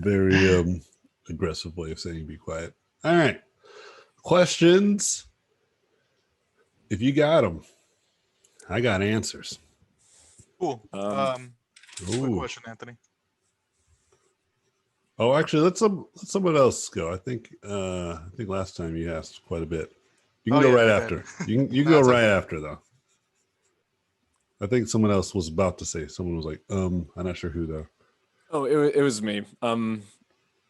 Very aggressive way of saying be quiet. All right. Questions. If you got them, I got answers. Cool. Quick Ooh. question, Anthony. Oh, actually, let someone else go. I think last time you asked quite a bit. You can go right after. You can go right after though. I think someone else was about to say. Someone was like, I'm not sure who though. Oh, it was me.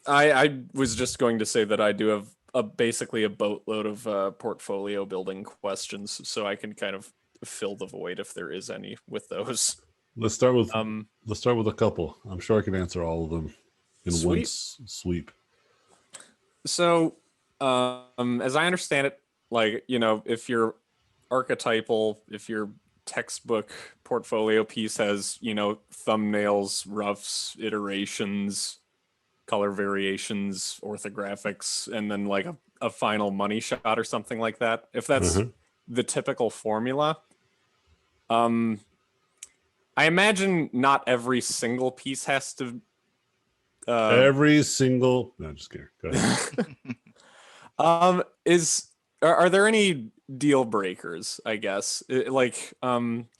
I was just going to say that I do have basically a boatload of portfolio building questions, so I can kind of fill the void if there is any with those. Let's start with a couple. I'm sure I can answer all of them in one sweep. So, as I understand it, like, if your archetypal, if your textbook portfolio piece has, thumbnails, roughs, iterations, color variations, orthographics, and then like a final money shot or something like that, if that's the typical formula, I imagine not every single piece has to no, just kidding. Go ahead. Are there any deal breakers, I guess?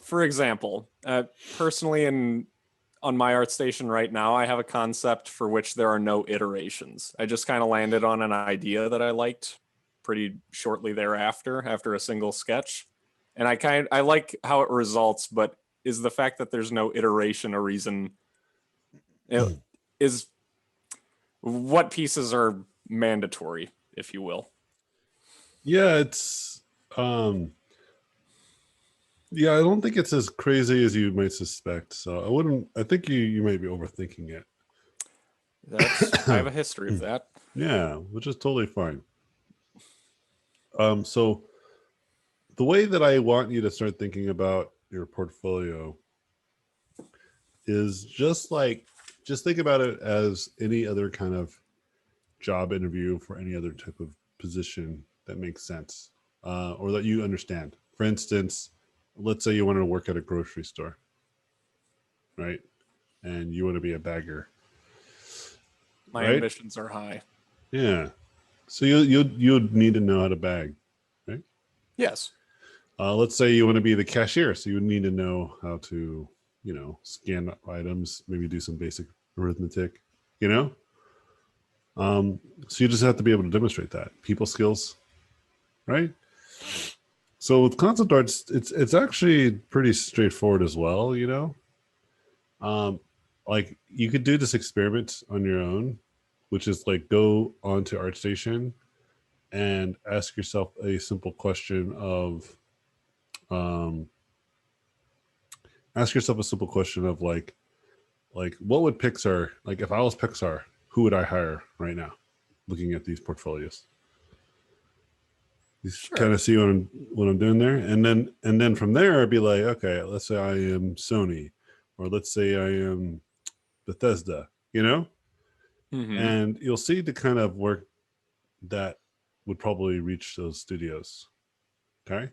For example, personally on my art station right now, I have a concept for which there are no iterations. I just kind of landed on an idea that I liked pretty shortly thereafter, after a single sketch. And I like how it results, but is the fact that there's no iteration a reason? Is what pieces are mandatory, if you will? Yeah, it's I don't think it's as crazy as you might suspect. So I think you might be overthinking it. I have a history of that. Yeah, which is totally fine. So the way that I want you to start thinking about your portfolio is just think about it as any other kind of job interview for any other type of position that makes sense, or that you understand. For instance, let's say you want to work at a grocery store, right? And you want to be a bagger. My ambitions are high. Yeah. So you'd need to know how to bag, right? Yes. Let's say you want to be the cashier, so you would need to know how to, scan items, maybe do some basic arithmetic, So you just have to be able to demonstrate that. People skills, right? So with concept arts, it's actually pretty straightforward as well, Like you could do this experiment on your own, which is like go onto ArtStation and ask yourself a simple question of like what would Pixar, like if I was Pixar, who would I hire right now? Looking at these portfolios. You kind of see what I'm doing there, and then from there I'd be like, okay, let's say I am Sony, or let's say I am Bethesda, and you'll see the kind of work that would probably reach those studios. Okay,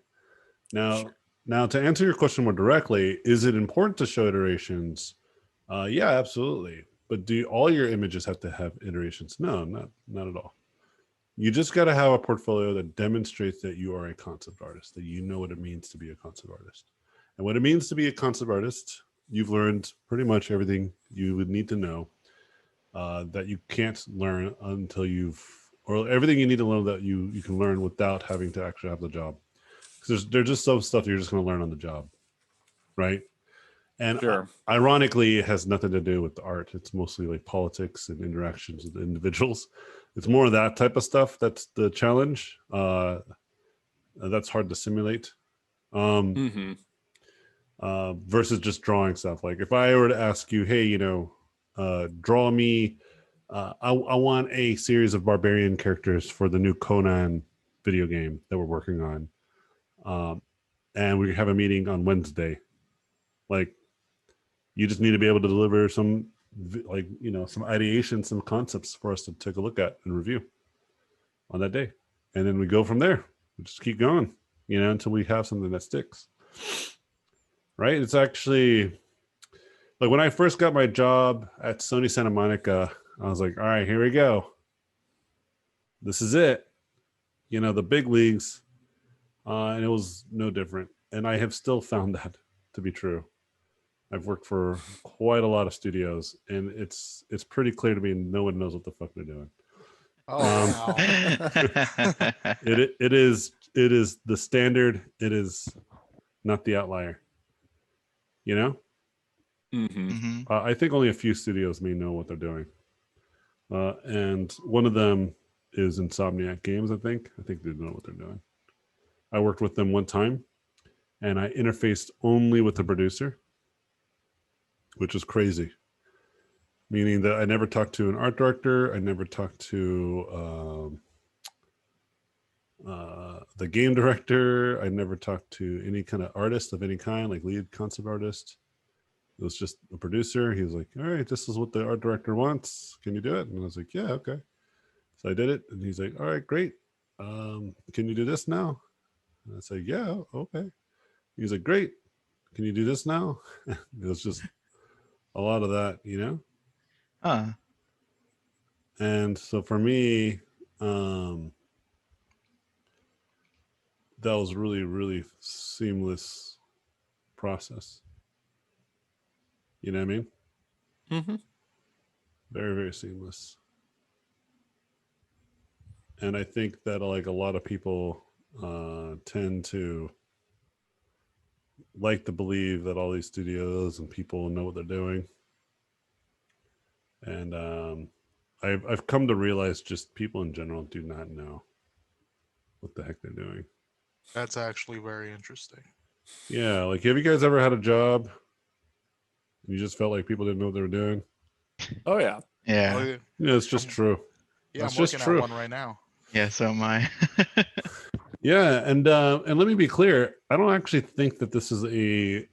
now to answer your question more directly, is it important to show iterations? Yeah, absolutely. But do all your images have to have iterations? No, not at all. You just got to have a portfolio that demonstrates that you are a concept artist, that you know what it means to be a concept artist. And what it means to be a concept artist, you've learned pretty much everything you would need to know that you can't learn until or everything you need to learn that you can learn without having to actually have the job. Because there's just some stuff you're just going to learn on the job, right? And ironically, it has nothing to do with the art. It's mostly like politics and interactions with individuals. It's more of that type of stuff. That's the challenge. That's hard to simulate. Versus just drawing stuff. Like if I were to ask you, hey, draw me, I want a series of barbarian characters for the new Conan video game that we're working on. And we have a meeting on Wednesday. Like, you just need to be able to deliver some, some ideation, some concepts for us to take a look at and review on that day. And then we go from there. We just keep going, until we have something that sticks. Right? It's actually, like when I first got my job at Sony Santa Monica, I was like, all right, here we go. This is it. You know, the big leagues. And it was no different. And I have still found that to be true. I've worked for quite a lot of studios, and it's pretty clear to me no one knows what the fuck they're doing. Oh wow. It is the standard. It is not the outlier. You know, Mm-hmm. I think only a few studios may know what they're doing, and one of them is Insomniac Games. I think they know what they're doing. I worked with them one time, and I interfaced only with the producer, which was crazy. Meaning that I never talked to an art director. I never talked to the game director. I never talked to any kind of artist of any kind, like lead concept artist. It was just a producer. He was like, all right, this is what the art director wants. Can you do it? And I was like, yeah, okay. So I did it. And he's like, all right, great. Can you do this now? And I said, yeah, okay. He's like, great. Can you do this now? It was just a lot of that, you know? And so for me, that was really, really seamless process. You know what I mean? Mm-hmm. Very, very seamless. And I think that like a lot of people tend to like to believe that all these studios and people know what they're doing. And I've come to realize just people in general do not know what the heck they're doing. That's actually very interesting. Yeah, like have you guys ever had a job and you just felt like people didn't know what they were doing? Oh yeah. Oh, Yeah. yeah, Yeah, it's just true. yeah, That's I'm just working true. at one right now. Yeah, so am I. Yeah, and let me be clear. I don't actually think that this is a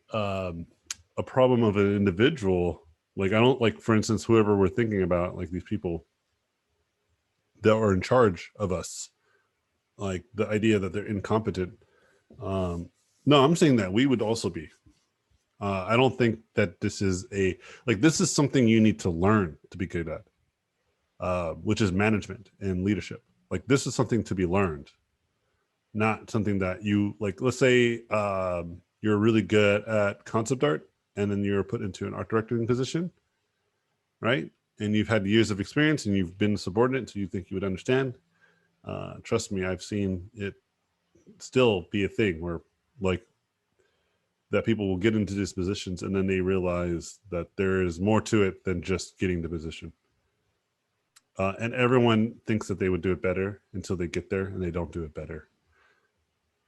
problem of an individual. Like I don't like, for instance, whoever we're thinking about, like these people that are in charge of us, like the idea that they're incompetent. No, I'm saying that we would also be. I don't think that this is this is something you need to learn to be good at, which is management and leadership. Like this is something to be learned, not something that you like. Let's say you're really good at concept art, and then you're put into an art directing position, right? And you've had years of experience, and you've been subordinate, so you think you would understand. Trust me, I've seen it still be a thing where like that people will get into these positions and then they realize that there is more to it than just getting the position. And everyone thinks that they would do it better until they get there and they don't do it better.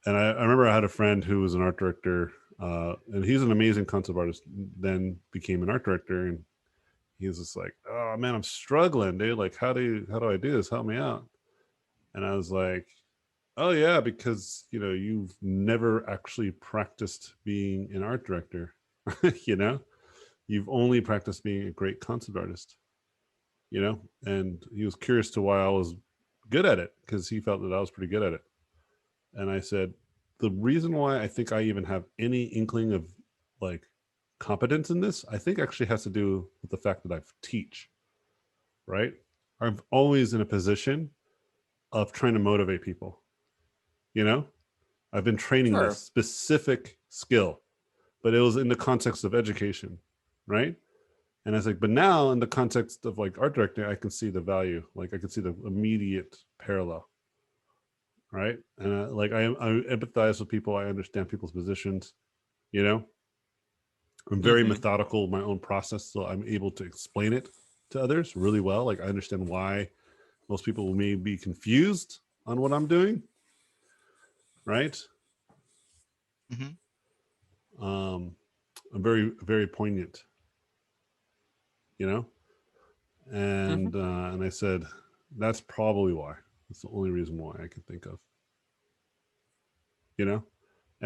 And I remember I had a friend who was an art director, and he's an amazing concept artist, then became an art director. And he was just like, oh man, I'm struggling, dude. Like, how do I do this? Help me out. And I was like, oh yeah, because you've never actually practiced being an art director. You've only practiced being a great concept artist. And he was curious to why I was good at it because he felt that I was pretty good at it. And I said, the reason why I think I even have any inkling of like competence in this, I think actually has to do with the fact that I teach, right? I'm always in a position of trying to motivate people. I've been training Sure. this specific skill, but it was in the context of education, right? And I was like, but now in the context of like art directing, I can see the value. Like I can see the immediate parallel, right? And I empathize with people. I understand people's positions. I'm very methodical in my own process, so I'm able to explain it to others really well. Like I understand why most people may be confused on what I'm doing. Right. I'm very, very poignant, and I said, that's probably why. That's the only reason why I can think of, and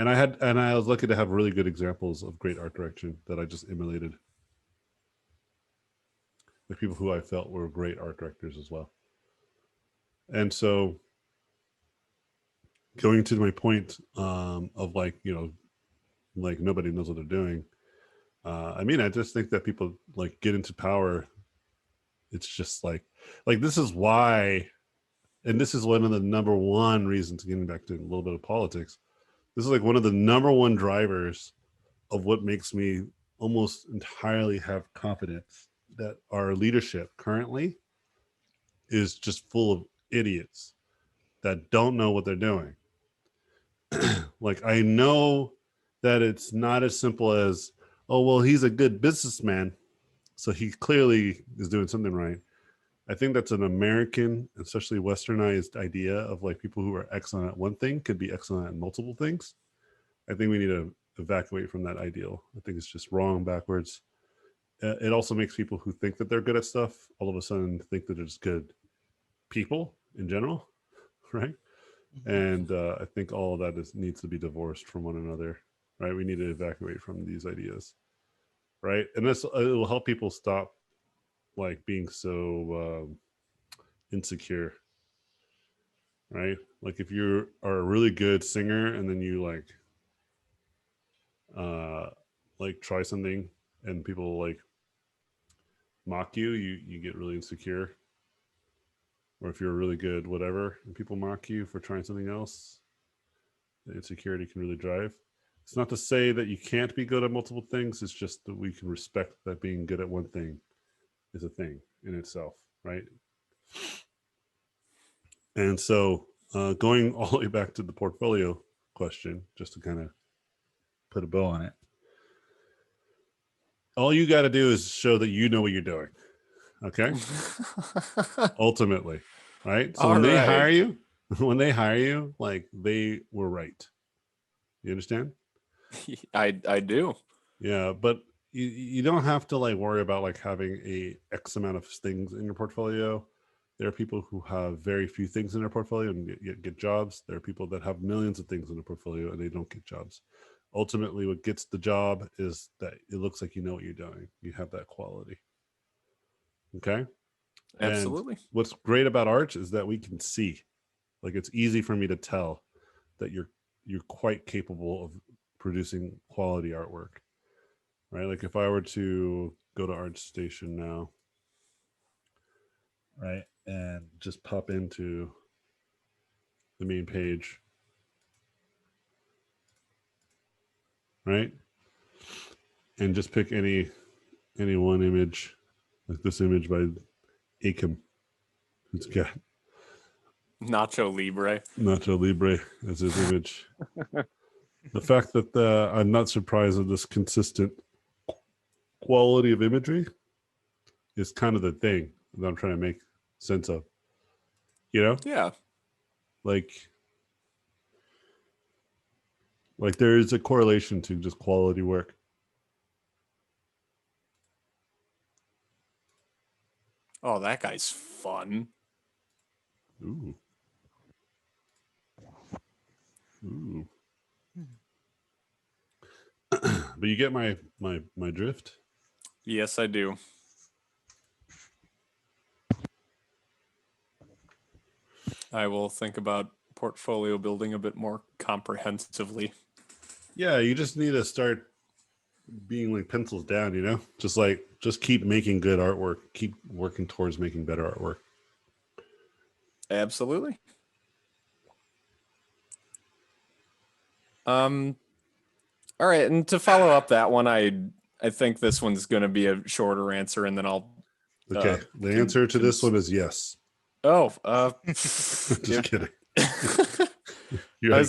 I was lucky to have really good examples of great art direction that I just emulated. Like people who I felt were great art directors as well. And so going to my point of like nobody knows what they're doing. I just think that people like get into power It's just like this is why, and this is one of the number one reasons, getting back to a little bit of politics, this is like one of the number one drivers of what makes me almost entirely have confidence that our leadership currently is just full of idiots that don't know what they're doing. Like, I know that it's not as simple as, oh, well, he's a good businessman, so he clearly is doing something right. I think that's an American, especially westernized idea of like people who are excellent at one thing could be excellent at multiple things. I think we need to evacuate from that ideal. I think it's just wrong, backwards. It also makes people who think that they're good at stuff all of a sudden think that they're just good people in general, right? And I think all of that needs to be divorced from one another, right? We need to evacuate from these ideas, right? And this it will help people stop like being so insecure, right? Like if you are a really good singer and then you like try something and people like mock you, you get really insecure. Or if you're really good whatever and people mock you for trying something else, the insecurity can really drive. It's not to say that you can't be good at multiple things, it's just that we can respect that being good at one thing is a thing in itself, right? And so going all the way back to the portfolio question, just to kind of put a bow on it, all you got to do is show that you know what you're doing. Okay. Ultimately, right? So when they hire you, like they were right. You understand? I do. Yeah, but you don't have to like worry about like having a X amount of things in your portfolio. There are people who have very few things in their portfolio and get jobs. There are people that have millions of things in their portfolio and they don't get jobs. Ultimately, what gets the job is that it looks like you know what you're doing. You have that quality. Okay. Absolutely. And what's great about art is that we can see. Like it's easy for me to tell that you're quite capable of producing quality artwork. Right? Like if I were to go to ArtStation now, right, and just pop into the main page, right, and just pick any one image, like this image by Acom, who's got Nacho Libre as his image. The fact that I'm not surprised at this consistent quality of imagery is kind of the thing that I'm trying to make sense of. You know? Yeah. Like there is a correlation to just quality work. Oh, that guy's fun. Ooh. But you get my drift? Yes, I do. I will think about portfolio building a bit more comprehensively. Yeah, you just need to start being like pencils down, you know? Just keep making good artwork. Keep working towards making better artwork. Absolutely. All right, and to follow up that one, I think this one's going to be a shorter answer, and then I'll. Okay, the answer to this one is yes. Oh, Just yeah. kidding. You're like,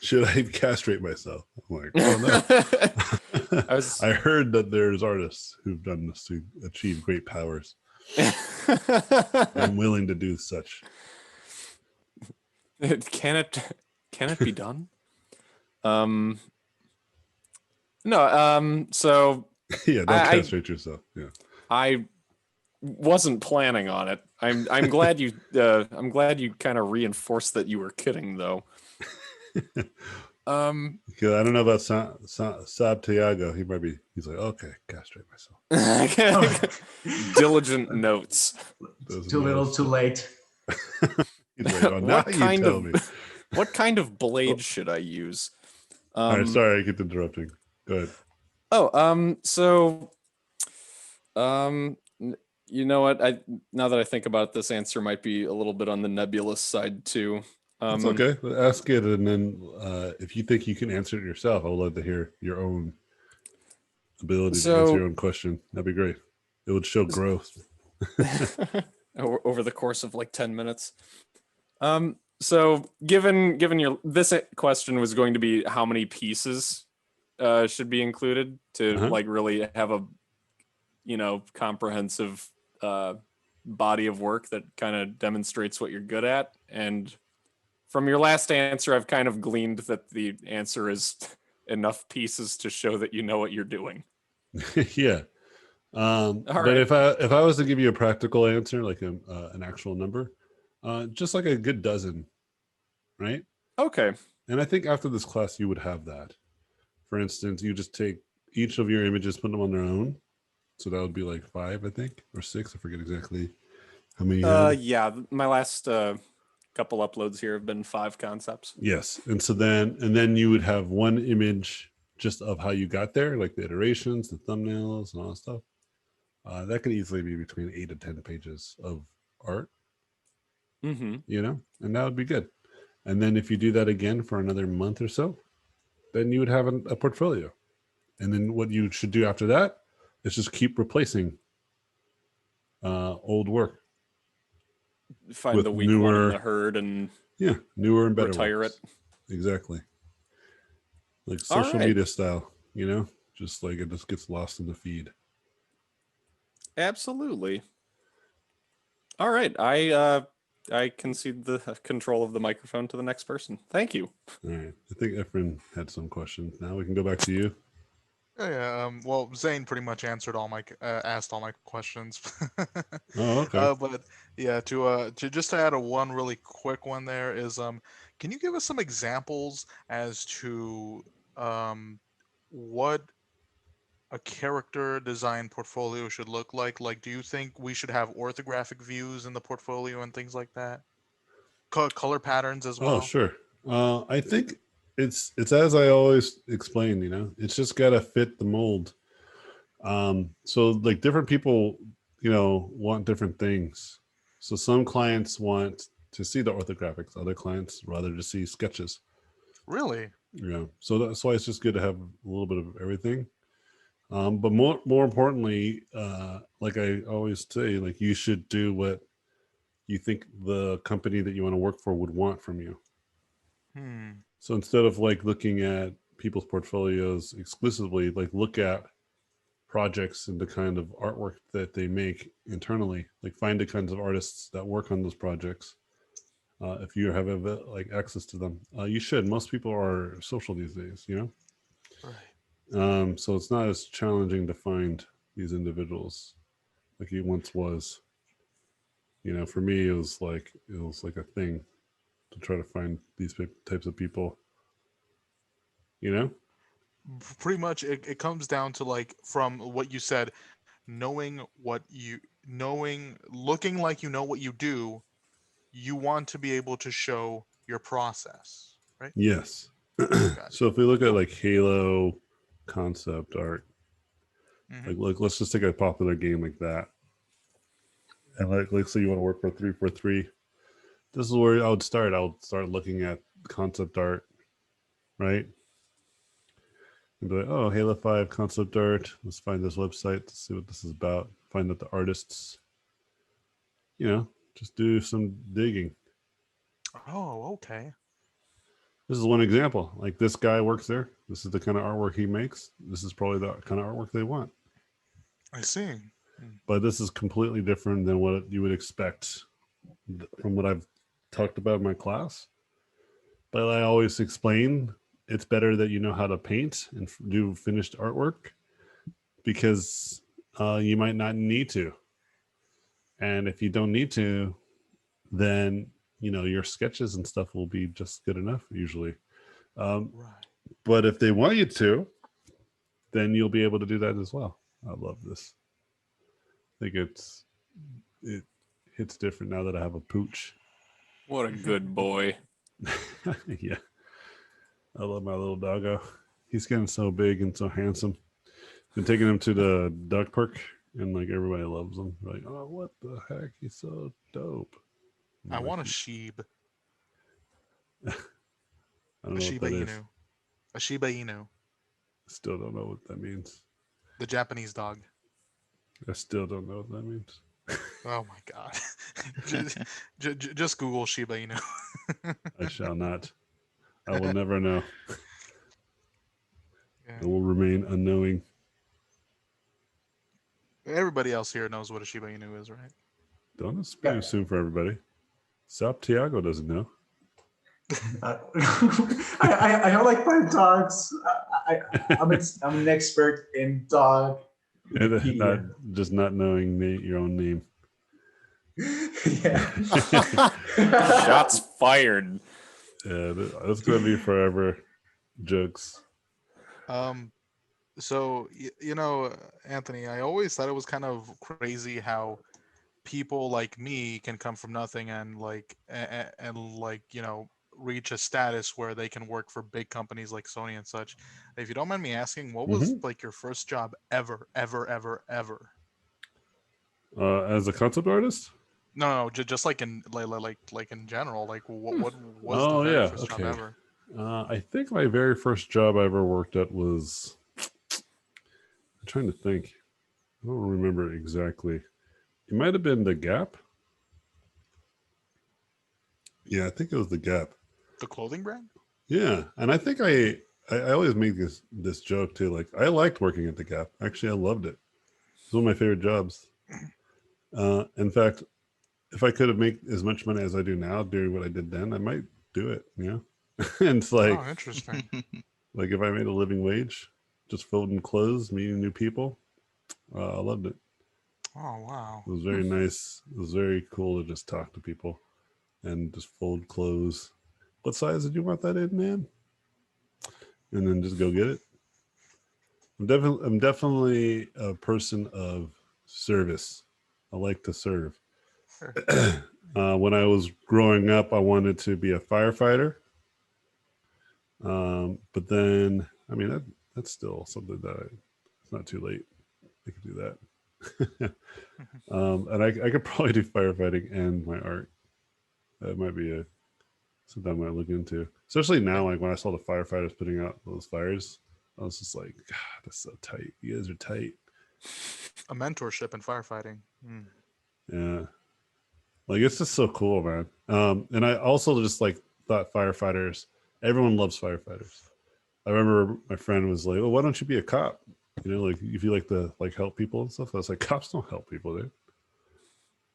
should I castrate myself? I'm like, oh no. I heard that there's artists who've done this to achieve great powers. I'm willing to do such. Can it be done? No. So yeah, don't castrate yourself. Yeah. I wasn't planning on it. I'm glad you kind of reinforced that you were kidding though. Because I don't know about Santiago. He's like, okay, castrate myself. Diligent notes. Too little, too late. He's like, oh, now you tell me. What kind of blade should I use? All right, sorry, I keep interrupting. Go ahead. Oh, so You know what? Now that I think about it, this answer might be a little bit on the nebulous side too. It's okay. Ask it, and then if you think you can answer it yourself, I would love to hear your own ability to answer your own question. That'd be great. It would show growth over the course of like 10 minutes. So given this question was going to be how many pieces should be included to like really have a comprehensive body of work that kind of demonstrates what you're good at. And from your last answer, I've kind of gleaned that the answer is enough pieces to show that you know what you're doing. Yeah. But right. if I was to give you a practical answer, like an actual number, just like a good dozen, right? Okay. And I think after this class, you would have that. For instance, you just take each of your images, put them on their own. So that would be like 5, I think, or 6. I forget exactly how many you had. Yeah, my last couple uploads here have been 5 concepts. Yes. And so then you would have one image just of how you got there, like the iterations, the thumbnails, and all that stuff. That could easily be between 8 to 10 pages of art, and that would be good. And then if you do that again for another month or so, then you would have a portfolio. And then what you should do after that is just keep replacing old work. Find the weak one in the herd and newer and better retire works. It. Exactly. Like social media style, just like it just gets lost in the feed. Absolutely. All right. I concede the control of the microphone to the next person. Thank you. All right. I think Efren had some questions. Now we can go back to you. Yeah. Well, Zane pretty much answered asked all my questions. Oh, okay. But yeah, to just add one really quick one there is can you give us some examples as to what a character design portfolio should look like? Like, do you think we should have orthographic views in the portfolio and things like that? Color patterns as well? Oh, sure. I think it's as I always explain, it's just got to fit the mold. So like different people, want different things. So some clients want to see the orthographics, other clients rather to see sketches. Really? Yeah. So that's why it's just good to have a little bit of everything. But more importantly, like I always say, like you should do what you think the company that you want to work for would want from you. So instead of like looking at people's portfolios exclusively, like look at projects and the kind of artwork that they make internally. Like find the kinds of artists that work on those projects. If you have like access to them, you should. Most people are social these days, Right. So it's not as challenging to find these individuals like it once was. For me, it was like a thing to try to find these types of people. Pretty much, it comes down to, like, from what you said, looking like you know what you do. You want to be able to show your process, right? Yes. Gotcha. So if we look at like Halo concept art, Mm-hmm. like let's just take a popular game like that, and like say you want to work for 343. This is where I would start. Looking at concept art, right? And be like, oh, Halo 5 concept art. Let's find this website to see what this is about. Find out the artists. Just do some digging. Oh, okay. This is one example. Like this guy works there. This is the kind of artwork he makes. This is probably the kind of artwork they want. I see. But this is completely different than what you would expect from what I've talked about in my class. But I always explain it's better that you know how to paint and do finished artwork because you might not need to. And if you don't need to, then your sketches and stuff will be just good enough usually. Right. But if they want you to, then you'll be able to do that as well. I love this. I think it hits different now that I have a pooch. What a good boy. Yeah. I love my little doggo. He's getting so big and so handsome. Been taking him to the dog park and like everybody loves him. Like, oh, what the heck? He's so dope. I Like, want a sheep. I don't A know what Shiba that is. Inu. A Shiba Inu. Still don't know what that means. The Japanese dog. I still don't know what that means. Oh my god. just Google Shiba Inu. I shall not. I will never know. Yeah. I will remain unknowing. Everybody else here knows what a Shiba Inu is, right? Don't assume for everybody. Sap Tiago doesn't know. I don't like my dogs. I'm an expert in dog. Just not knowing your own name. Yeah. Shots fired. Yeah, that's gonna be forever jokes. So you know, Anthony, I always thought it was kind of crazy how people like me can come from nothing and like you know reach a status where they can work for big companies like Sony and such. If you don't mind me asking, what was like your first job ever? As a concept artist? No, just like in like in general, like what was the Oh very yeah, first job okay. ever? I think my very first job I ever worked at was. I'm trying to think. I don't remember exactly. It might have been the Gap. Yeah, I think it was the Gap. The clothing brand? Yeah, and I think I always make this joke too. Like I liked working at the Gap. Actually, I loved it. It's one of my favorite jobs. In fact, if I could have made as much money as I do now doing what I did then, I might do it. You know, and it's like, Oh, interesting. like if I made a living wage, just folding clothes, meeting new people, I loved it. Oh wow. It was very nice. It was very cool to just talk to people and just fold clothes. What size did you want that in, man? And then just go get it. I'm definitely a person of service. I like to serve. Sure. When I was growing up, I wanted to be a firefighter. But then, I mean, that's still something that it's not too late. I could do that. And I could probably do firefighting and my art. That might be something I might look into. Especially now, like when I saw the firefighters putting out those fires, I was just like, God, that's so tight. You guys are tight. A mentorship in firefighting. Yeah. Like it's just so cool, man. And I also just like thought firefighters, everyone loves firefighters. I remember my friend was like, "Oh, why don't you be a cop? You know, like if you like to like help people and stuff." I was like, "Cops don't help people, dude."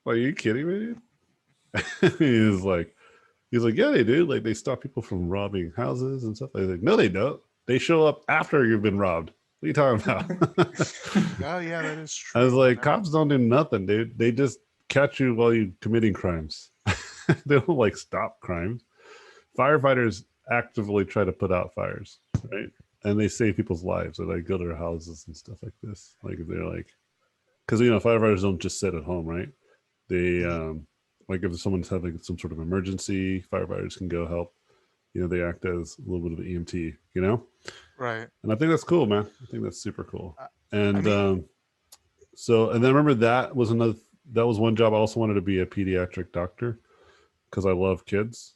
Like, are you kidding me, dude? He's like, "Yeah, they do. Like they stop people from robbing houses and stuff." I was like, "No, they don't. They show up after you've been robbed. What are you talking about?" Oh yeah, that is true. I was like, know. "Cops don't do nothing, dude. They just catch you while you're committing crimes. They don't like stop crimes. Firefighters actively try to put out fires, right? And they save people's lives. Or they go to their houses and stuff like this. Like if they're like, because you know, firefighters don't just sit at home, right? They like if someone's having some sort of emergency, firefighters can go help. You know, they act as a little bit of an EMT. You know, Right. and I think that's cool, man. I think that's super cool. And I mean, so, and then I remember that was one job. I also wanted to be a pediatric doctor because I love kids.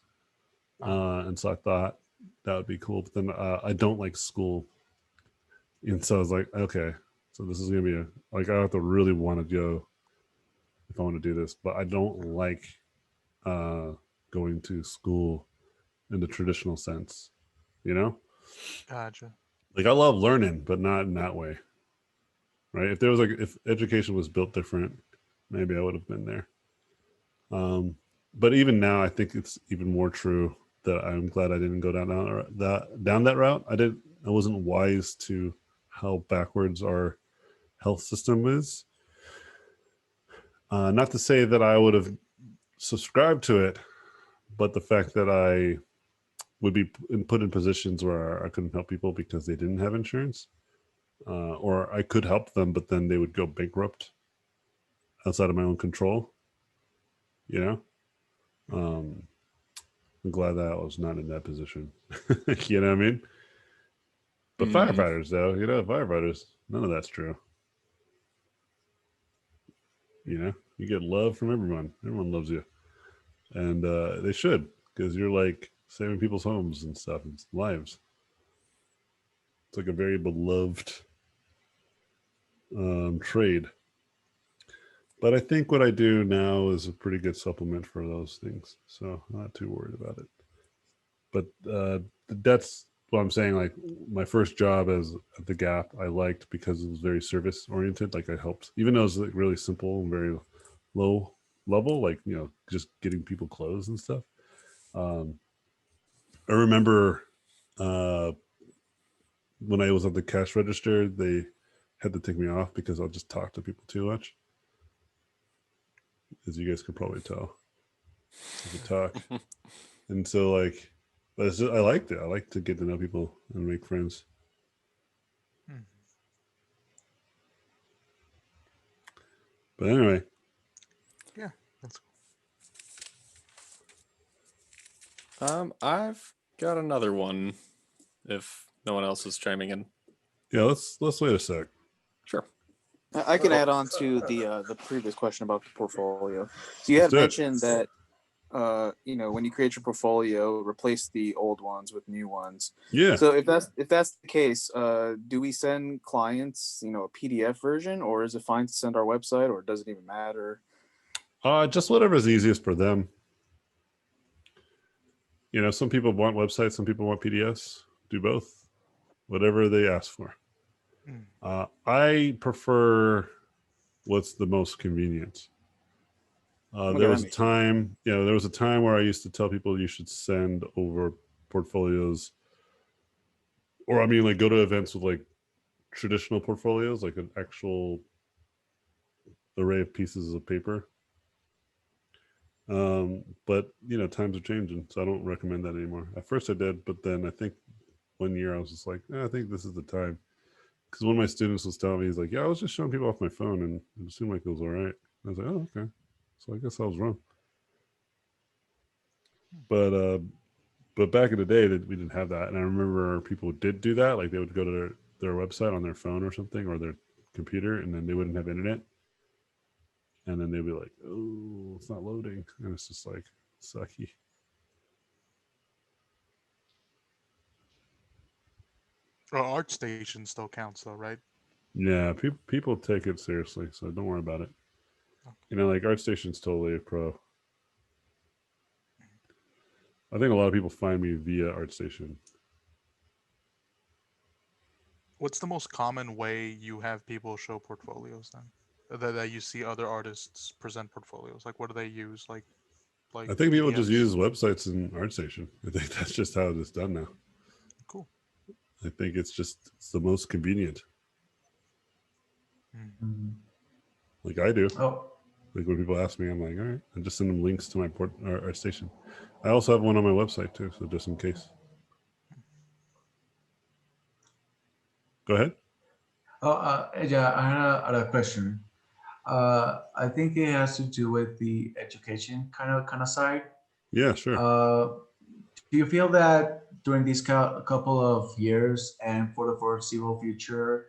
And so I thought that would be cool. But then I don't like school. And so I was like, okay, so this is going to be I have to really want to go if I want to do this. But I don't like going to school in the traditional sense, you know? gotcha. Like I love learning, but not in that way. Right? If there was if education was built different, maybe I would have been there. But even now, I think it's even more true that I'm glad I didn't go down that route. I wasn't wise to how backwards our health system is. Not to say that I would have subscribed to it, but the fact that I would be put in positions where I couldn't help people because they didn't have insurance, or I could help them, but then they would go bankrupt outside of my own control. You know, I'm glad that I was not in that position. You know what I mean? But firefighters, though, you know, none of that's true. You know, you get love from everyone. Everyone loves you, and they should, because you're like saving people's homes and stuff and lives. It's like a very beloved trade. But I think what I do now is a pretty good supplement for those things, so I'm not too worried about it. But that's what I'm saying. Like my first job as at the Gap, I liked because it was very service oriented. Like I helped, even though it was like really simple and very low level, like just getting people clothes and stuff. I remember when I was at the cash register, they had to take me off because I'll just talk to people too much, as you guys could probably tell. I could talk, and so like, but it's just, I liked it. I like to get to know people and make friends. But anyway, Yeah, that's cool. I've got another one. If no one else is chiming in, yeah. Let's wait a sec. sure. I can add on to the previous question about the portfolio. So you Let's had do it. mentioned that when you create your portfolio, replace the old ones with new ones. Yeah. So if that's the case, do we send clients a PDF version, or is it fine to send our website, or does it even matter? Just whatever's easiest for them. Some people want websites, some people want PDFs. Do both, whatever they ask for. I prefer what's the most convenient. Okay, there that was a makes time, there was a time where I used to tell people you should send over portfolios, or like go to events with like traditional portfolios, like an actual array of pieces of paper. But times are changing, so I don't recommend that anymore. At first I did, but then I think one year I was just like, I think this is the time. Because one of my students was telling me, he's like, yeah, I was just showing people off my phone and it seemed like it was all right. I was like, oh, okay. So I guess I was wrong. But back in the day, we didn't have that. And I remember people did do that. Like they would go to their website on their phone or something, or their computer, and then they wouldn't have internet. And then they'd be like, oh, it's not loading. And it's just like, sucky. Well, ArtStation still counts though, right? Yeah, people take it seriously, so don't worry about it. Like ArtStation's totally a pro. I think a lot of people find me via ArtStation. What's the most common way you have people show portfolios then? That you see other artists present portfolios? Like what do they use? Like I think people just PDFs? use websites and ArtStation. I think that's just how it's done now. Cool. I think it's the most convenient. Like I do. Oh, Like when people ask me, I'm like, all right, I just send them links to my ArtStation. I also have one on my website too, so just in case. Go ahead. yeah, I had a question. I think it has to do with the education kind of side. Yeah, sure. Do you feel that during these couple of years and for the foreseeable future,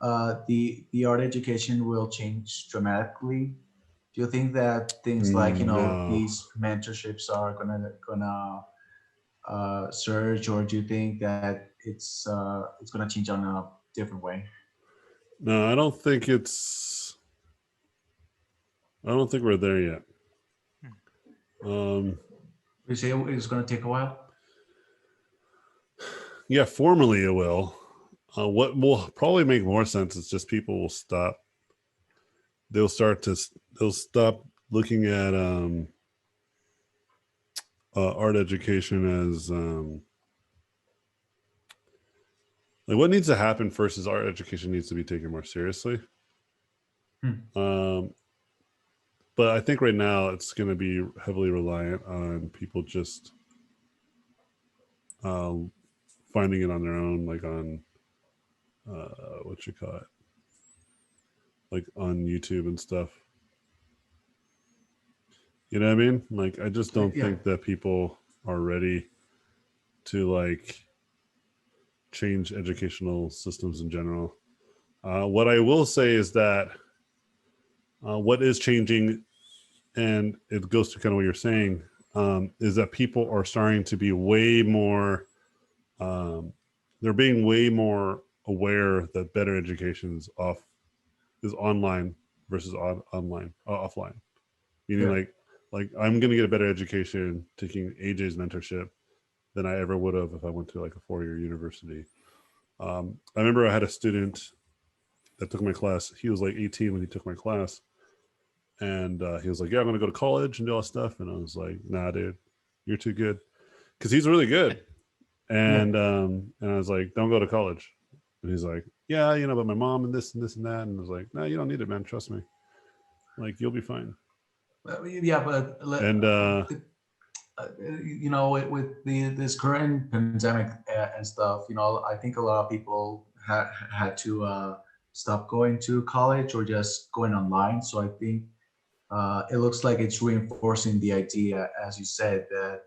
the art education will change dramatically? Do you think that things like No. these mentorships are gonna surge, or do you think that it's gonna change on a different way? No, I don't think we're there yet. You say it's gonna take a while? Yeah, formally it will. What will probably make more sense is just people will stop. They'll stop looking at art education as like what needs to happen first is art education needs to be taken more seriously. But I think right now it's going to be heavily reliant on people just finding it on their own, like on what you call it, like on YouTube and stuff. You know what I mean? Like I just don't think that people are ready to like change educational systems in general. What I will say is that What is changing, and it goes to kind of what you're saying, is that people are starting to be way more, they're being way more aware that better education is online versus offline. Meaning Yeah. like I'm going to get a better education taking AJ's mentorship than I ever would have if I went to like a 4-year university. I remember I had a student that took my class. He was like 18 when he took my class. And he was like, yeah, I'm going to go to college and do all that stuff. And I was like, nah, dude, you're too good. Because he's really good. And I was like, don't go to college. And he's like, yeah, you know, but my mom and this and this and that. And I was like, no, you don't need it, man. Trust me. Like, you'll be fine. Yeah, but And you know, with this current pandemic and stuff, you know, I think a lot of people had to stop going to college or just going online. So I think it looks like it's reinforcing the idea, as you said, that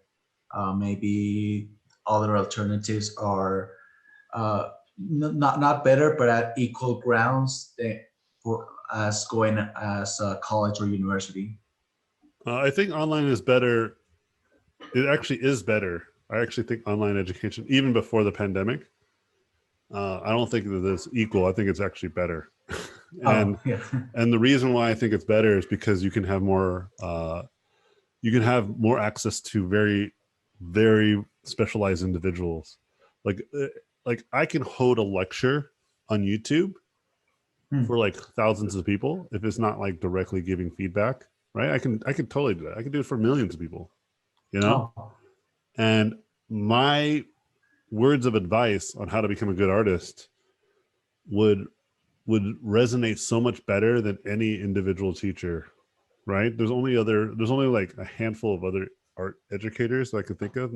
maybe other alternatives are not better, but at equal grounds for as going as college or university. I think online is better. It actually is better. I actually think online education, even before the pandemic, I don't think that it's equal. I think it's actually better. and Oh, yeah. and the reason why I think it's better is because you can have more access to very, very specialized individuals. Like like I can hold a lecture on YouTube for like thousands of people if it's not like directly giving feedback, right? I can totally do that. I can do it for millions of people, you know? Oh, And my words of advice on how to become a good artist would resonate so much better than any individual teacher, right? There's only like a handful of other art educators that I could think of.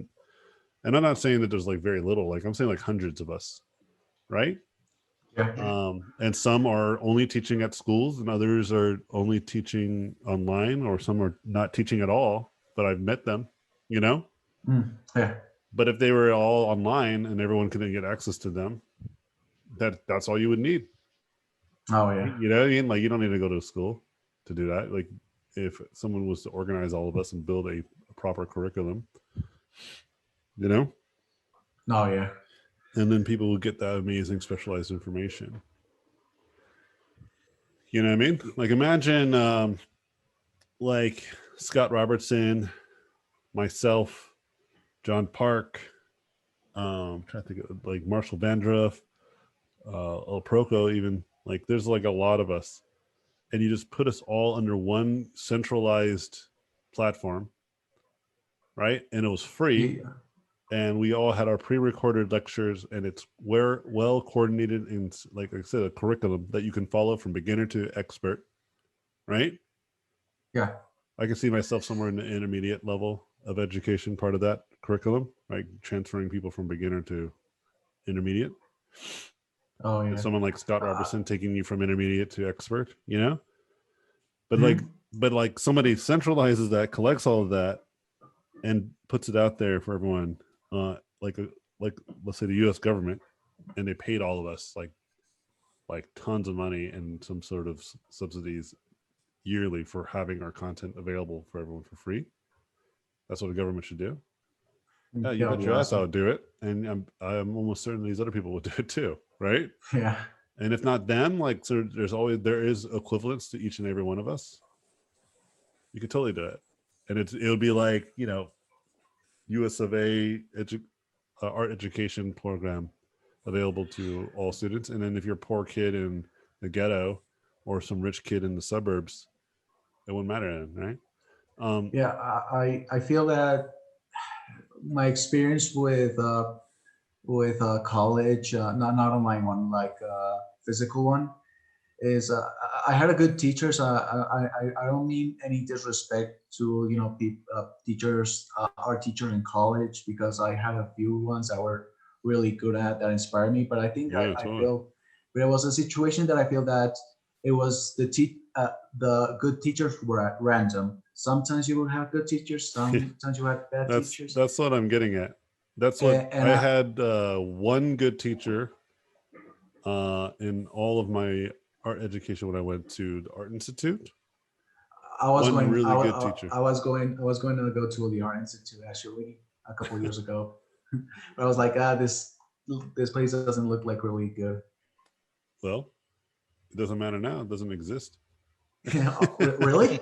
And I'm not saying that there's like very little, like I'm saying like hundreds of us, right? yeah. And some are only teaching at schools and others are only teaching online, or some are not teaching at all, but I've met them, you know? Yeah. But if they were all online and everyone couldn't get access to them, that's all you would need. Oh, yeah. You know what I mean? Like you don't need to go to school to do that. Like if someone was to organize all of us and build a proper curriculum, you know, Oh, yeah. and then people would get that amazing specialized information. You know what I mean? Like imagine like Scott Robertson, myself, John Park, trying to think of like Marshall Vandruff, El Proco, even like there's like a lot of us, and you just put us all under one centralized platform, right? And it was free, Yeah. and we all had our pre-recorded lectures, and it's well coordinated in, like I said, a curriculum that you can follow from beginner to expert, right? Yeah. I can see myself somewhere in the intermediate level of education, part of that curriculum, right? Transferring people from beginner to intermediate. Oh, And yeah. someone like Scott Robertson taking you from intermediate to expert, you know? But Mhm. like somebody centralizes that, collects all of that, and puts it out there for everyone, like let's say the U.S. government, and they paid all of us like tons of money and some sort of subsidies yearly for having our content available for everyone for free. That's what the government should do. Yeah, you That would bet be your ass I awesome. would do it, and I'm almost certain these other people would do it too, right? Yeah. And if not them, like so there is equivalence to each and every one of us. You could totally do it, and it would be like, you know, US of A art education program available to all students, and then if you're a poor kid in the ghetto or some rich kid in the suburbs, it wouldn't matter then, right? Yeah. I feel that my experience with college, not online one, like physical one, is I had a good teachers. I don't mean any disrespect to, you know, teachers, our teachers in college, because I had a few ones that were really good at that inspired me. But I think Yeah, I totally. feel there was a situation that I feel that it was the good teachers were at random. Sometimes you would have good teachers, sometimes you had bad teachers, That's what I'm getting at. That's what and I had. One good teacher in all of my art education when I went to the Art Institute. I was One going. really I, good I- teacher. I was going. I was going to go to the Art Institute actually a couple of years ago, but I was like, this place doesn't look like really good. Well, it doesn't matter now. It doesn't exist. Really?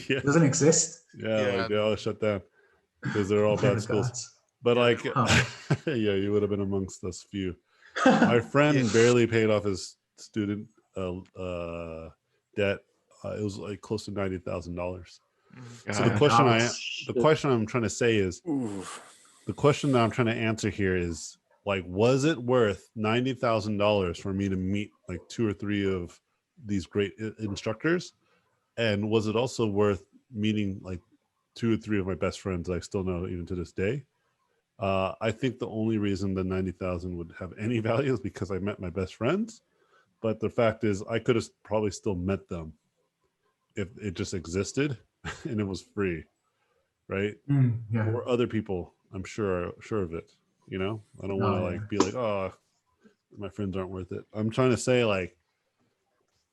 Yeah, Doesn't exist? yeah. Yeah. Like they all shut down because they're all Oh my bad schools. gods. But Yeah, like, they Huh. yeah, you would have been amongst us few. My friend Yeah. barely paid off his student debt. It was like close to $90,000. Mhm. So the God. question Ouch. the question I'm trying to say is, Ooh. the question that I'm trying to answer here is like, was it worth $90,000 for me to meet like 2 or 3 of these great instructors? And was it also worth meeting like 2 or 3 of my best friends that I still know even to this day? I think the only reason the 90,000 would have any value is because I met my best friends. But the fact is, I could have probably still met them if it just existed and it was free, right? Yeah. Or other people, I'm sure of it. You know, I don't want to Oh, yeah. like be like, oh, my friends aren't worth it. I'm trying to say like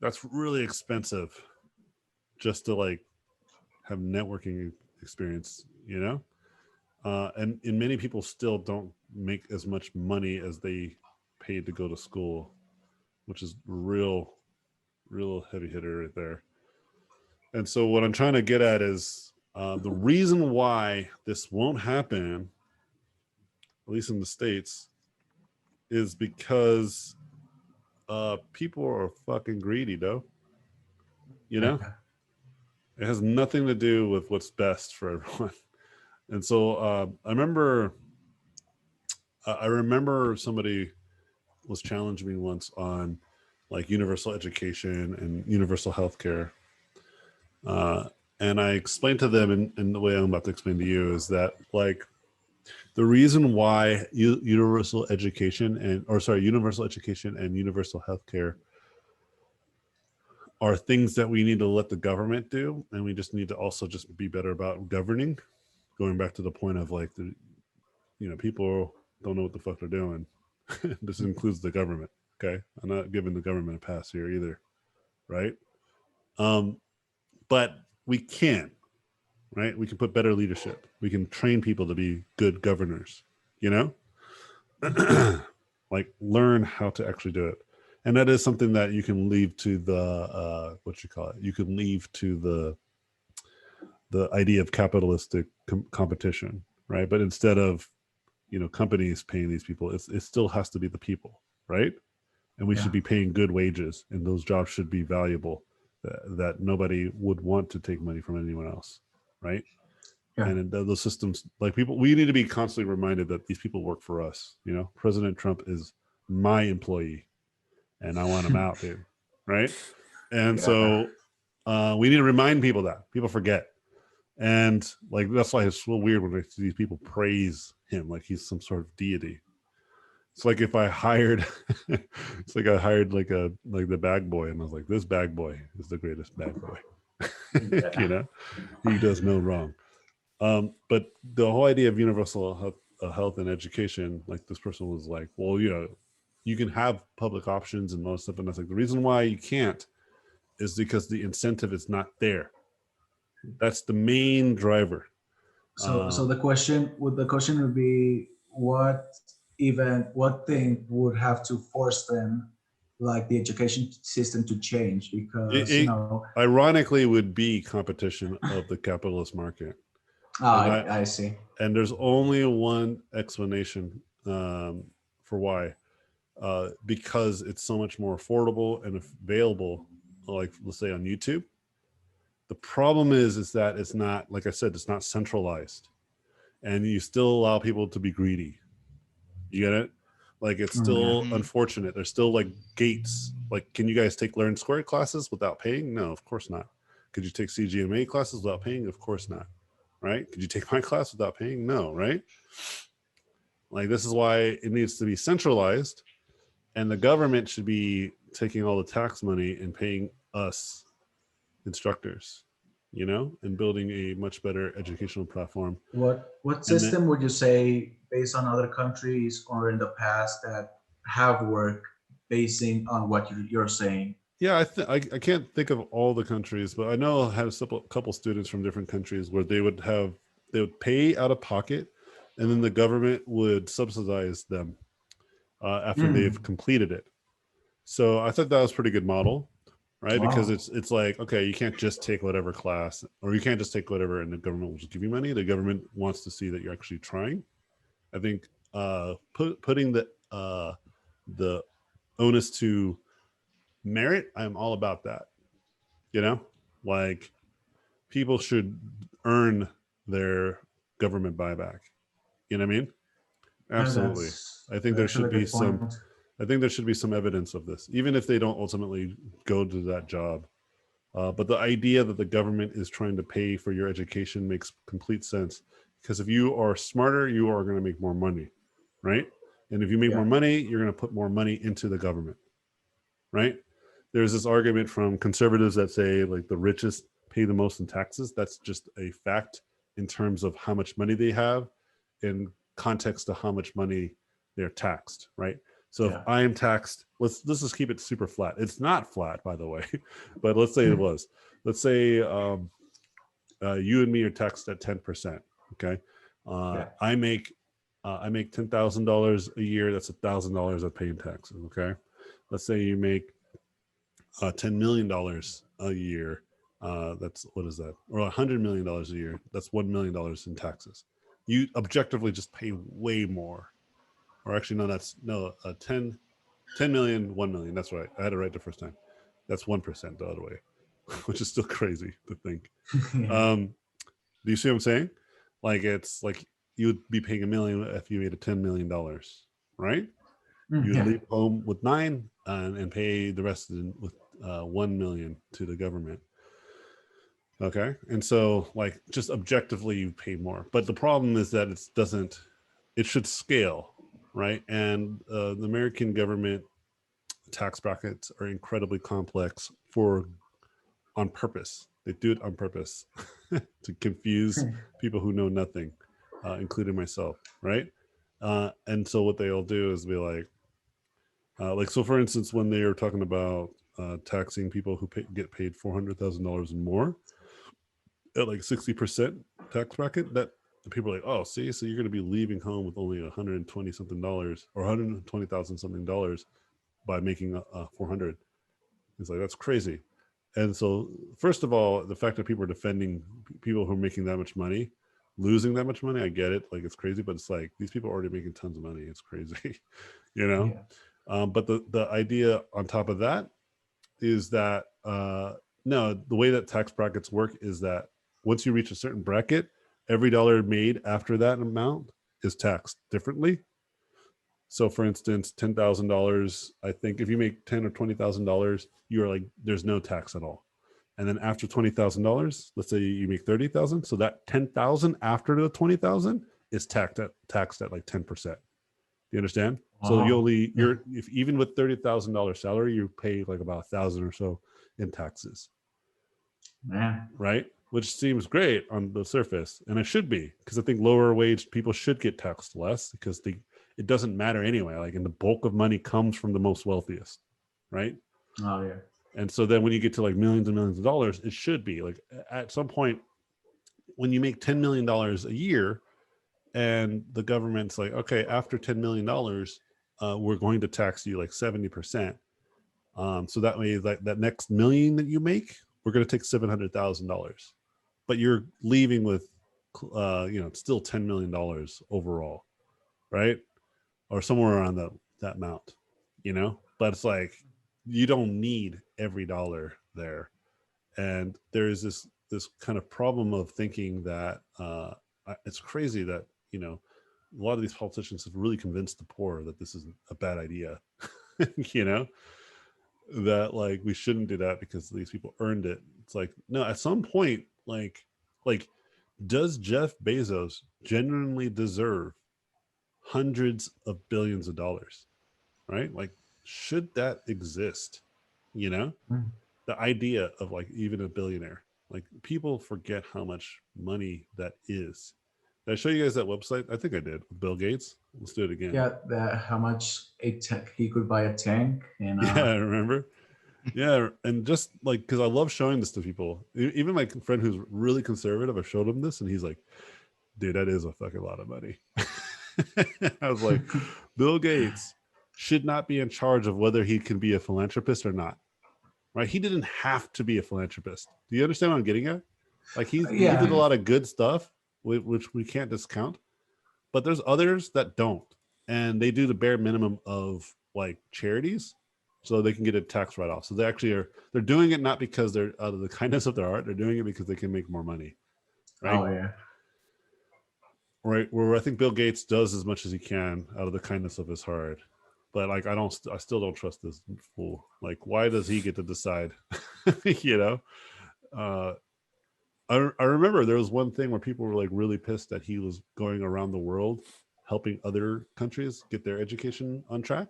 that's really expensive just to like have networking experience, you know? And many people still don't make as much money as they paid to go to school, which is real heavy hitter right there. And so what I'm trying to get at is the reason why this won't happen, at least in the States, is because people are fucking greedy, though. You know, it has nothing to do with what's best for everyone. And so I remember somebody was challenging me once on like universal education and universal healthcare. And I explained to them in the way I'm about to explain to you is that like the reason why universal education and universal healthcare are things that we need to let the government do, and we just need to also just be better about governing. Going back to the point of like people don't know what the fuck they're doing. This includes the government. Okay, I'm not giving the government a pass here either, right? But we can, right? We can put better leadership. We can train people to be good governors. You know, like learn how to actually do it. And that is something that you can leave to the you can leave to the idea of capitalistic competition, right? But instead of companies paying these people, it still has to be the people, right? And we should be paying good wages, and those jobs should be valuable. That nobody would want to take money from anyone else, right? Yeah. And those systems, like people, we need to be constantly reminded that these people work for us. You know, President Trump is my employee, and I want him out, dude. Right? And so we need to remind people that people forget, and like that's why it's so weird when these people praise him like he's some sort of deity. It's like if I hired, it's like I hired like the bag boy, and I was like, this bag boy is the greatest bag boy. You know, he does no wrong. But the whole idea of universal health and education, like this person was like, well, you can have public options and most stuff, and that's like the reason why you can't is because the incentive is not there. That's the main driver. So the question would be what thing would have to force them, like the education system, to change? Because It ironically would be competition of the capitalist market. I see. And there's only one explanation for why. Because it's so much more affordable and available, like let's say on YouTube. The problem is that it's not, like I said, it's not centralized, and you still allow people to be greedy. You get it? Like it's still Mhm. unfortunate. There's still like gates. Like, can you guys take Learn Square classes without paying? No, of course not. Could you take CGMA classes without paying? Of course not. Right? Could you take my class without paying? No, right? Like this is why it needs to be centralized, and the government should be taking all the tax money and paying us instructors, and building a much better educational platform. What And then, system would you say, based on other countries or in the past, that have worked basing on what you're saying? Yeah, I can't think of all the countries, but I know I had a couple students from different countries where they would pay out of pocket, and then the government would subsidize them after they've completed it. So I thought that was a pretty good model, right? Because Wow. it's like, okay, you can't just take whatever class, or you can't just take whatever and the government will just give you money. The government wants to see that you're actually trying. I think putting the onus to merit, I'm all about that. You know, like people should earn their government buyback. You know what I mean? Yeah, Absolutely. I think there that's a should really be good some. point. I think there should be some evidence of this, even if they don't ultimately go to that job. But the idea that the government is trying to pay for your education makes complete sense. Because if you are smarter, you are going to make more money, right? And if you make Yeah. more money, you're going to put more money into the government, right? There's this argument from conservatives that say like the richest pay the most in taxes. That's just a fact in terms of how much money they have in context to how much money they're taxed, right? So if Yeah. I am taxed, let's just keep it super flat. It's not flat, by the way, but let's say it was. Let's say you and me are taxed at 10%. Okay, Yeah. I make $10,000 a year. That's $1,000 I pay in taxes. Okay, let's say you make $10 million a year. That's what is that? Or $100 million a year. That's $1 million in taxes. You objectively just pay way more. Or actually, no, that's no 10 million, 1 million. That's right. I had it right the first time. That's 1% the other way, which is still crazy to think. Yeah. Do you see what I'm saying? Like it's like you would be paying $1 million if you made a $10 million, right? You would Yeah. leave home with 9 and pay the rest with 1 million to the government. Okay, and so like just objectively you pay more, but the problem is that it doesn't. It should scale, right? And the American government tax brackets are incredibly complex for on purpose. They do it on purpose to confuse people who know nothing, including myself, right? And so what they'll do is be like so for instance, when they are talking about taxing people who get paid $400,000 and more at like 60% tax bracket, that people are like, oh, see, so you're going to be leaving home with only 120 something dollars or 120,000 something dollars by making 400. It's like that's crazy. And so, first of all, the fact that people are defending people who are making that much money, losing that much money, I get it. Like it's crazy, but it's like these people are already making tons of money. It's crazy, you know. Yeah. But the idea on top of that is that no, the way that tax brackets work is that once you reach a certain bracket, every dollar made after that amount is taxed differently. So, for instance, $10,000. I think if you make $10,000 or $20,000, you are like there's no tax at all. And then after $20,000, let's say you make 30,000, so that 10,000 after the 20,000 is taxed at like 10%. Do you understand? So you Wow. only Yeah. if even with $30,000 salary, you pay like about 1,000 or so in taxes, Man. right? Which seems great on the surface, and it should be because I think lower wage people should get taxed less because it doesn't matter anyway. Like, and the bulk of money comes from the most wealthiest, right? Oh yeah. And so then when you get to like millions and millions of dollars, it should be like at some point when you make $10 million a year, and the government's like, okay, after $10 million, we're going to tax you like 70%. So that way, that next million that you make, we're going to take $700,000, but you're leaving with, still $10 million overall, right? Or somewhere around that amount, But it's like you don't need every dollar there, and there is this kind of problem of thinking that it's crazy that a lot of these politicians have really convinced the poor that this is a bad idea, you know that like we shouldn't do that because these people earned it. It's like no, at some point, like does Jeff Bezos genuinely deserve hundreds of billions of dollars, right? Like should that exist, you know Mm. the idea of like even a billionaire, like people forget how much money that is. Did I show you guys that website? I think I did with Bill Gates. Let's do it again. Yeah. That how much he could buy a tank and Yeah, I remember. Yeah, and just like because I love showing this to people. Even my friend who's really conservative, I showed him this, and he's like, "Dude, that is a fucking lot of money." I was like, Bill Gates should not be in charge of whether he can be a philanthropist or not. Right? He didn't have to be a philanthropist. Do you understand what I'm getting at? Like he did a Yeah. lot of good stuff, which we can't discount. But there's others that don't, and they do the bare minimum of like charities, so they can get a tax write off. So they actually they're doing it not because they're out of the kindness of their heart. They're doing it because they can make more money, right? Oh yeah. Right. Where I think Bill Gates does as much as he can out of the kindness of his heart. But like I still don't trust this fool. Like, why does he get to decide? you know? Uh I remember there was one thing where people were like really pissed that he was going around the world helping other countries get their education on track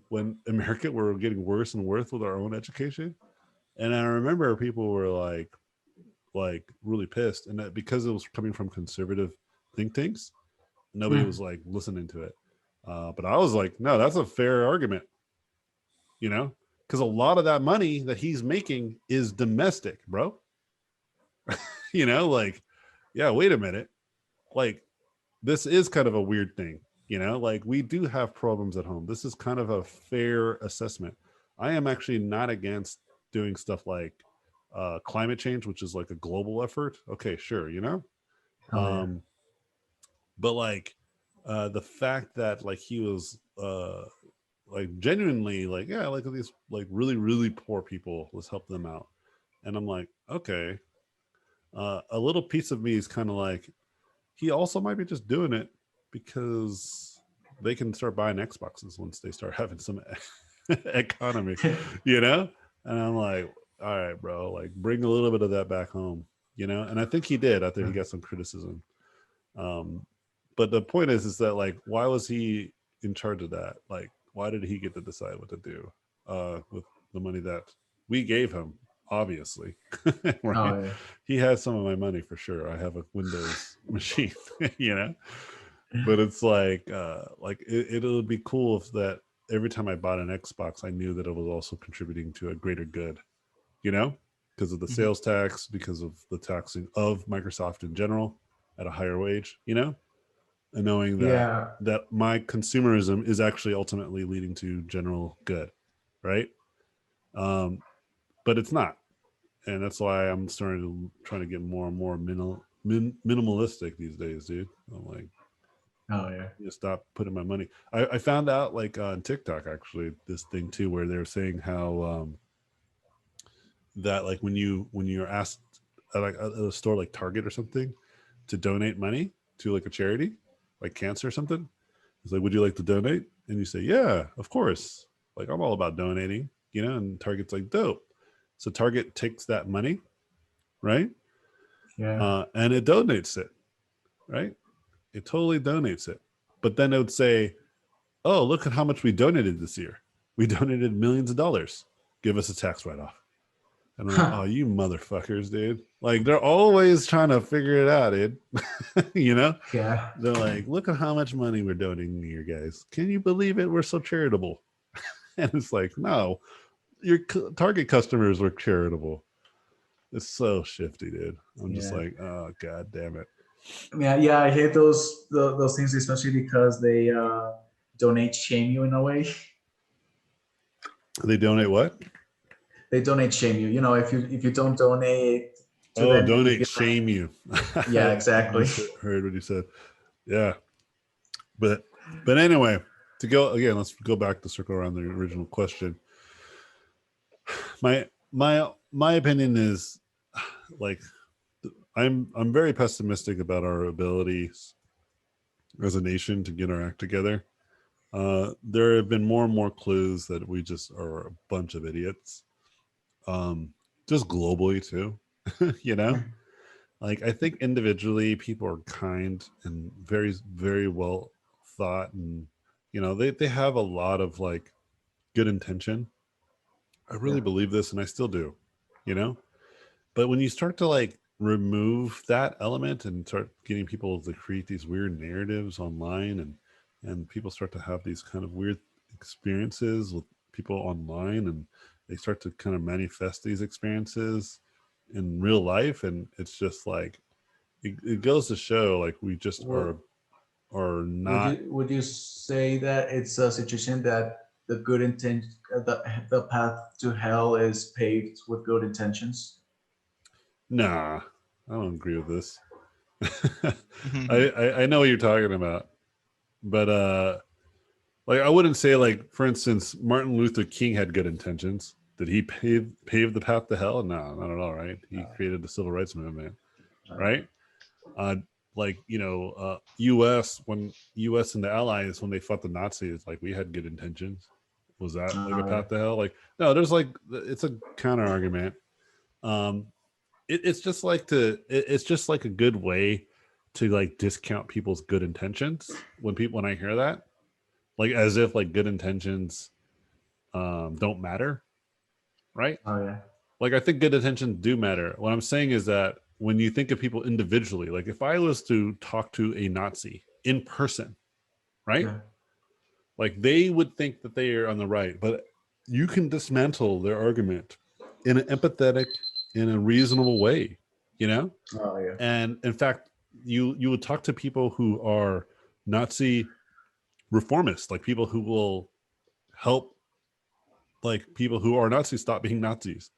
when America were getting worse and worse with our own education. And I remember people were like really pissed, and that because it was coming from conservative think tanks, nobody was like listening to it. But I was like, no, that's a fair argument, you know, because a lot of that money that he's making is domestic, bro. you know, like, yeah, wait a minute. Like, this is kind of a weird thing, you know, like we do have problems at home. This is kind of a fair assessment. I am actually not against doing stuff like climate change, which is like a global effort. Okay, sure, you know. Oh yeah. But like the fact that like he was like genuinely like, yeah, like these like really really poor people, let's help them out. And I'm like, okay, a little piece of me is kind of like, he also might be just doing it because they can start buying Xboxes once they start having some economy, you know. And I'm like, all right, bro, like bring a little bit of that back home, you know. And I think he did after he got some criticism. But the point is that like, why was he in charge of that? Like, why did he get to decide what to do with the money that we gave him? Obviously, right? Oh yeah. He has some of my money for sure. I have a Windows machine, you know. But it's like it would be cool if that every time I bought an Xbox, I knew that it was also contributing to a greater good, you know, because of the sales tax, because of the taxing of Microsoft in general at a higher wage, you know, and knowing that Yeah. my consumerism is actually ultimately leading to general good, right? But it's not, and that's why I'm starting to trying to get more and more minimalistic these days, dude. I'm like, Oh yeah. you stop putting my money. I found out like on TikTok actually this thing too where they're saying how that like when you're asked at like at a store like Target or something to donate money to like a charity like cancer or something, it's like, would you like to donate? And you say, yeah, of course. Like, I'm all about donating, you know. And Target's like, dope. So Target takes that money, right, Yeah. and it donates it, right. It totally donates it. But then it would say, oh, look at how much we donated this year. We donated millions of dollars. Give us a tax write off. And I'm like, oh, you motherfuckers, dude. Like, they're always trying to figure it out, dude. you know? Yeah. They're like, look at how much money we're donating here, guys. Can you believe it? We're so charitable. and it's like, no, your target customers were charitable. It's so shifty, dude. I'm just Yeah. like, oh, God damn it. Yeah, I hate those things, especially because they donate shame you in a way. They donate what? They donate shame you. You know, if you don't donate to Oh, them, you donate feel like, shame you. yeah, I exactly. heard what you said. Yeah. But anyway, to go again, let's go back to circle around the original question. My opinion is like I'm very pessimistic about our abilities as a nation to get our act together. There have been more and more clues that we just are a bunch of idiots. Just globally too, you know. Like I think individually people are kind and very very well thought, and you know they have a lot of like good intention. I really Yeah. believe this, and I still do, you know. But when you start to like remove that element and start getting people to create these weird narratives online, and people start to have these kind of weird experiences with people online, and they start to kind of manifest these experiences in real life, and it's just like it goes to show like we just Well, are not. would you say that it's a situation that the good intent the path to hell is paved with good intentions? Nah, I don't agree with this. Mhm. I know what you're talking about, but like I wouldn't say like for instance Martin Luther King had good intentions. Did he pave the path to hell? No, not at all. Right? He created the civil rights movement. Right? Uh, like U.S. and the Allies when they fought the Nazis, like we had good intentions. Was that like a Oh, yeah. path to hell? Like no, there's like it's a counter argument. Um, it's just like it's just like a good way to like discount people's good intentions when I hear that, like as if like good intentions don't matter, right? Oh yeah. Like I think good intentions do matter. What I'm saying is that when you think of people individually, like if I was to talk to a Nazi in person, right? Yeah. Like they would think that they are on the right, but you can dismantle their argument in an empathetic, in a reasonable way, you know? Oh yeah. And in fact, you would talk to people who are Nazi reformists, like people who will help like people who are Nazis stop being Nazis.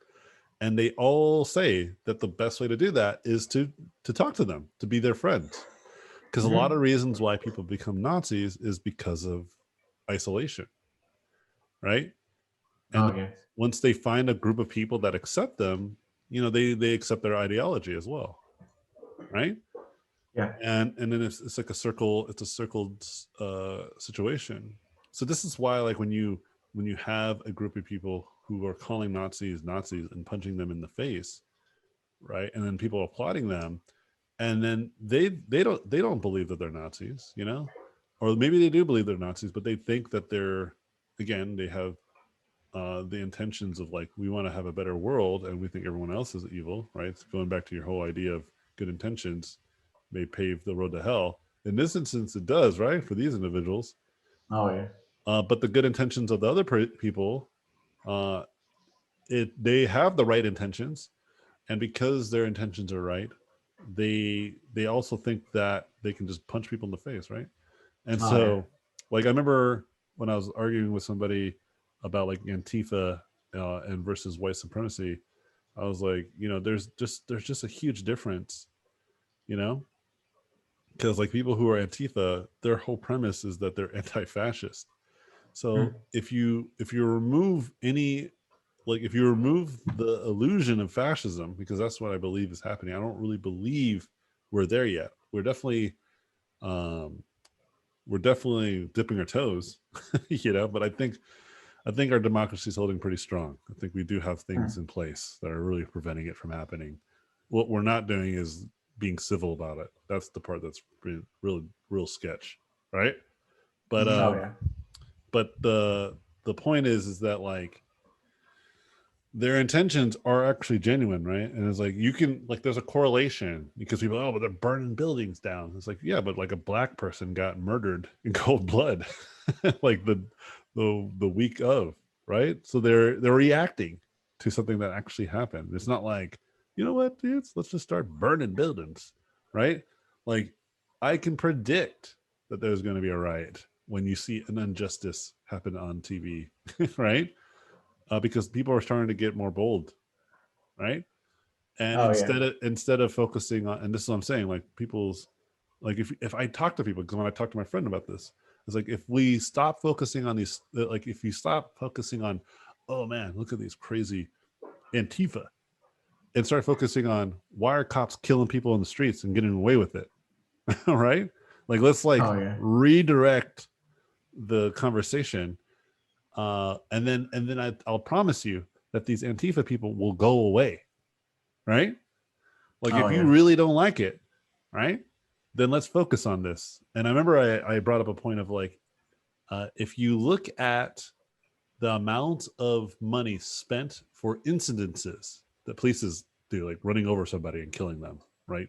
And they all say that the best way to do that is to talk to them, to be their friends. Because a lot of reasons why people become Nazis is because of isolation, right? And Oh yeah. once they find a group of people that accept them, they accept their ideology as well, right? Yeah. And then it's like it's a circled situation. So this is why like when you have a group of people who are calling Nazis and punching them in the face, right, and then people applauding them, and then they don't believe that they're Nazis, or maybe they do believe they're Nazis, but they think that they're, again, they have the intentions of like, we want to have a better world and we think everyone else is evil, right? It's going back to your whole idea of good intentions may pave the road to hell. In this instance, it does, right, for these individuals. Oh yeah. But the good intentions of the other people, uh, they have the right intentions, and because their intentions are right, they also think that they can just punch people in the face, right? And Oh yeah. so, like I remember when I was arguing with somebody about like Antifa and versus white supremacy, I was like, there's just a huge difference, you know, because like people who are Antifa, their whole premise is that they're anti-fascist. So if you remove any, like if you remove the illusion of fascism, because that's what I believe is happening. I don't really believe we're there yet. Um, we're definitely dipping our toes, but I think our democracy is holding pretty strong. I think we do have things in place that are really preventing it from happening. What we're not doing is being civil about it. That's the part that's really real sketch, right? But Mhm. Oh uh, yeah. but the point is that like their intentions are actually genuine, right? And it's like you can like there's a correlation because people, oh, but they're burning buildings down. It's like, yeah, but like a black person got murdered in cold blood, like the week of, right? So they're reacting to something that actually happened. It's not like, you know what, dudes, let's just start burning buildings, right? Like I can predict that there's going to be a riot when you see an injustice happen on TV, right? Because people are starting to get more bold, right? And Oh yeah. instead of focusing on, and this is what I'm saying, like people's, like if I talk to people, because when I talk to my friend about this, it's like if we stop focusing on these, like if you stop focusing on, oh man, look at these crazy Antifa, and start focusing on why are cops killing people in the streets and getting away with it, right? Like let's like Oh yeah. redirect the conversation, and then I'll promise you that these Antifa people will go away, right? Like Oh if you yeah. really don't like it, right, then let's focus on this. And I remember I brought up a point of like, if you look at the amount of money spent for incidences that police do, like running over somebody and killing them, right?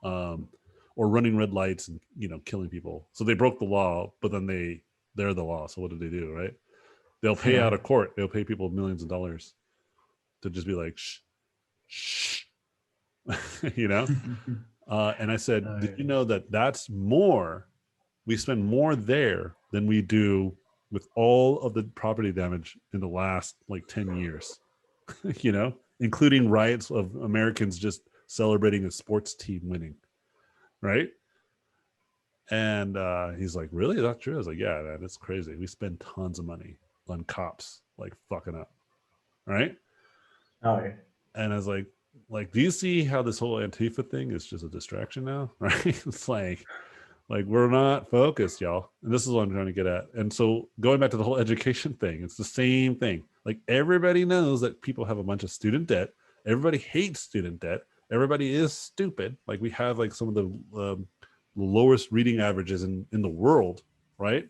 Um, or running red lights and killing people. So they broke the law, but then they're the law. So what did they do, right? They'll pay out of court. They'll pay people millions of dollars to just be like, shh, shh, you know? And I said, did you know that that's more, we spend more there than we do with all of the property damage in the last like 10 years, you know, including riots of Americans just celebrating a sports team winning, right? And he's like, really? Is that true? I was like, yeah, man, it's crazy. We spend tons of money on cops like fucking up, right? Oh, yeah. And I was like, do you see how this whole Antifa thing is just a distraction now, right? It's like we're not focused, y'all. And this is what I'm trying to get at. And so going back to the whole education thing, it's the same thing. Like everybody knows that people have a bunch of student debt. Everybody hates student debt. Everybody is stupid. Like we have like some of the lowest reading averages in the world, right?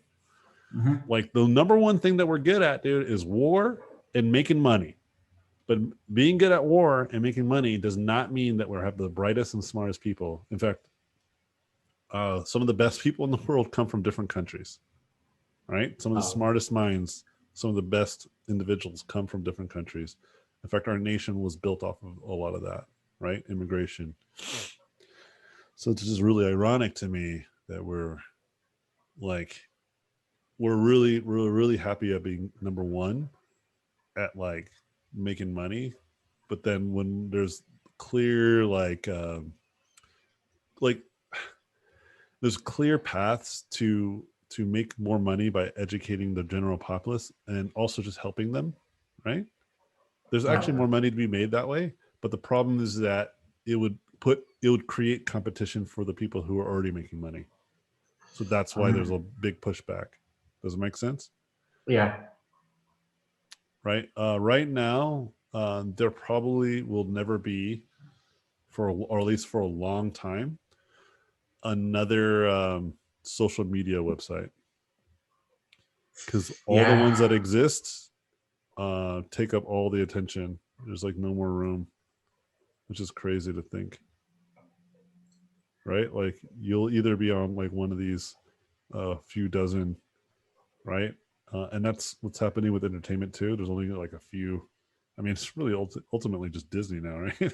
Mm-hmm. Like the number one thing that we're good at, dude, is war and making money. But being good at war and making money does not mean that we have the brightest and smartest people. In fact, some of the best people in the world come from different countries, right? Some of the smartest minds, some of the best individuals come from different countries. In fact, our nation was built off of a lot of that, right? Immigration. So it's just really ironic to me that we're really happy at being number one at like making money, but then when there's clear there's clear paths to make more money by educating the general populace and also just helping them, right? There's actually more money to be made that way, but the problem is that it would create competition for the people who are already making money. So that's why there's a big pushback. Does it make sense? Yeah. Right. Right now, there probably will never be, or at least for a long time, another social media website, because all the ones that exist take up all the attention. There's like no more room, which is crazy to think. Right? Like you'll either be on like one of these few dozen, right? And that's what's happening with entertainment too. There's only like a few. I mean, it's really ultimately just Disney now, right?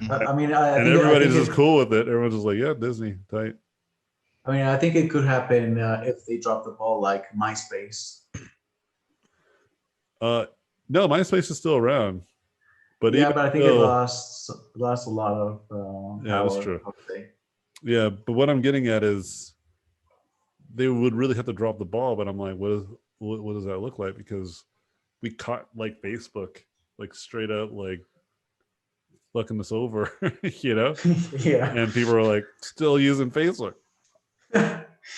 I mean, and everybody's just cool with it. Everyone's just like, yeah, Disney, tight. I mean, I think it could happen if they drop the ball like MySpace. No, MySpace is still around. But yeah, but I think it lost a lot of yeah, power, that's true. I would say. Yeah, but what I'm getting at is they would really have to drop the ball. But I'm like, what does that look like? Because we caught like Facebook, like straight up like fucking us over, you know? Yeah. And people are like still using Facebook,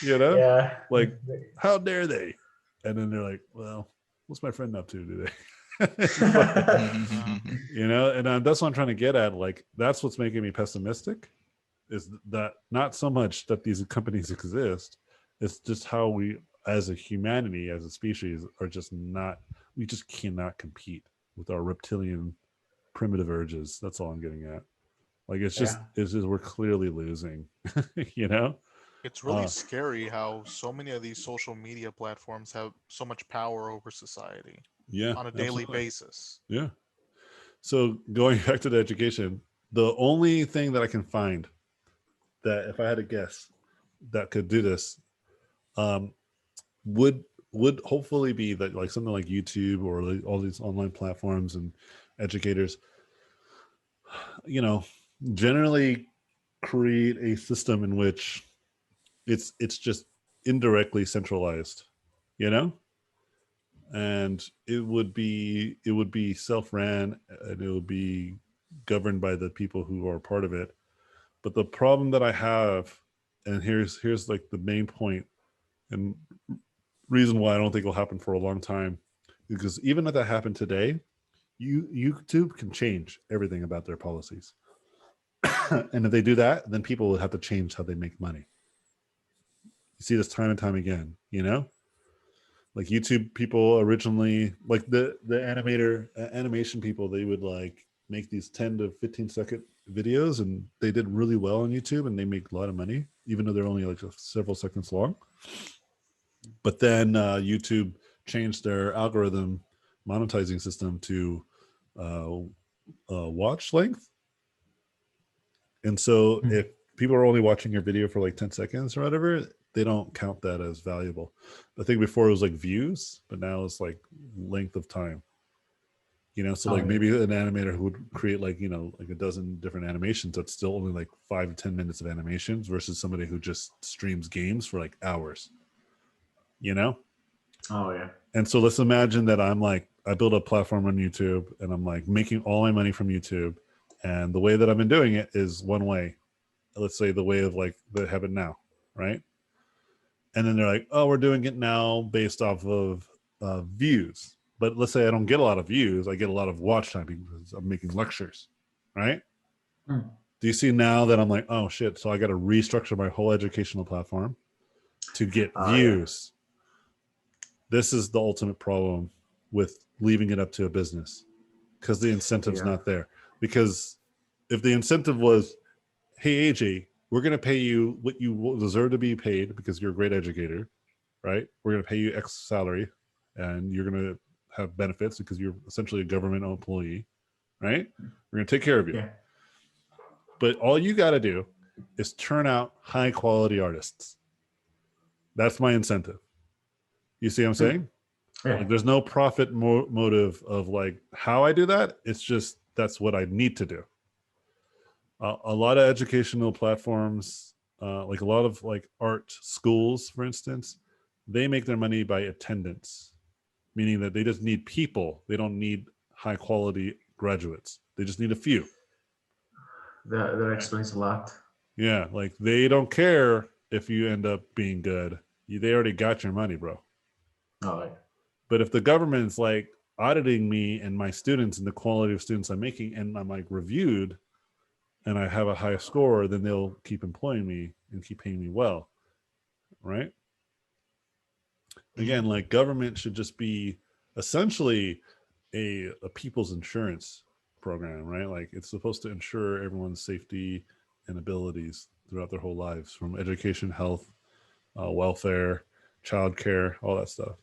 you know? Yeah. Like, how dare they? And then they're like, well, what's my friend up to today? You know, and that's what I'm trying to get at. Like, that's what's making me pessimistic, is that not so much that these companies exist, it's just how we as a humanity, as a species, are just not, we just cannot compete with our reptilian primitive urges. That's all I'm getting at. Like, it's just we're clearly losing, you know? It's really scary how so many of these social media platforms have so much power over society. Yeah, on a daily absolutely. basis. Yeah. So going back to the education, the only thing that I can find that, if I had to guess, that could do this, would hopefully be that, like something like YouTube or like all these online platforms and educators, you know, generally create a system in which it's just indirectly centralized, you know, and it would be self-ran, and it would be governed by the people who are part of it. But the problem that I have, and here's like the main point and reason why I don't think it'll happen for a long time, because even if that happened today, YouTube can change everything about their policies. And if they do that, then people would have to change how they make money. You see this time and time again, you know? Like YouTube people originally, like the animation people, they would like make these 10 to 15 second videos, and they did really well on YouTube, and they make a lot of money, even though they're only like several seconds long. But then YouTube changed their algorithm monetizing system to watch length. And so if people are only watching your video for like 10 seconds or whatever, they don't count that as valuable. I think before it was like views, but now it's like length of time. You know, so like maybe an animator who would create like, you know, like a dozen different animations, that's still only like 5 to 10 minutes of animations versus somebody who just streams games for like hours, you know? Oh yeah. And so let's imagine that I'm like, I build a platform on YouTube and I'm like making all my money from YouTube. And the way that I've been doing it is one way. Let's say the way of like they have it now, right? And then they're like, oh, we're doing it now based off of views. But let's say I don't get a lot of views, I get a lot of watch time because I'm making lectures, right? Hmm. Do you see now that I'm like, oh shit, so I got to restructure my whole educational platform to get views. This is the ultimate problem with leaving it up to a business because the incentive's not there. Because if the incentive was, hey, AJ, we're going to pay you what you deserve to be paid because you're a great educator, right? We're going to pay you X salary and you're going to have benefits because you're essentially a government employee, right? We're going to take care of you. Yeah. But all you got to do is turn out high quality artists. That's my incentive. You see what I'm saying? Yeah. Like, there's no profit motive of like how I do that. It's just that's what I need to do. A lot of educational platforms, like a lot of like art schools, for instance, they make their money by attendance, meaning that they just need people. They don't need high quality graduates. They just need a few. That explains a lot. Yeah, like they don't care if you end up being good. They already got your money, bro. Oh yeah. But if the government's like auditing me and my students and the quality of students I'm making, and I'm like reviewed and I have a high score, then they'll keep employing me and keep paying me well, right? Again, like government should just be essentially a people's insurance program, right? Like it's supposed to ensure everyone's safety and abilities throughout their whole lives, from education, health, welfare, childcare, all that stuff,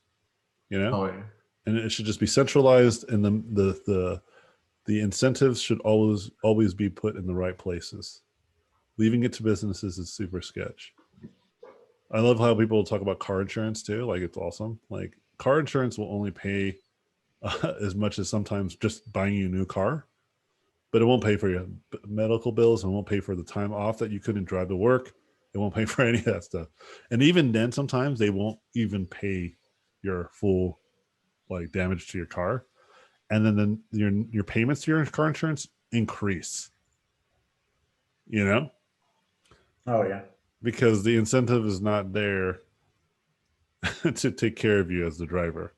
you know? Oh yeah. And it should just be centralized, and the incentives should always be put in the right places. Leaving it to businesses is super sketch. I love how people talk about car insurance too. Like it's awesome. Like car insurance will only pay as much as sometimes just buying you a new car, but it won't pay for your medical bills and won't pay for the time off that you couldn't drive to work. It won't pay for any of that stuff. And even then, sometimes they won't even pay your full like damage to your car. And then your payments to your car insurance increase, you know? Oh yeah. Because the incentive is not there to take care of you as the driver,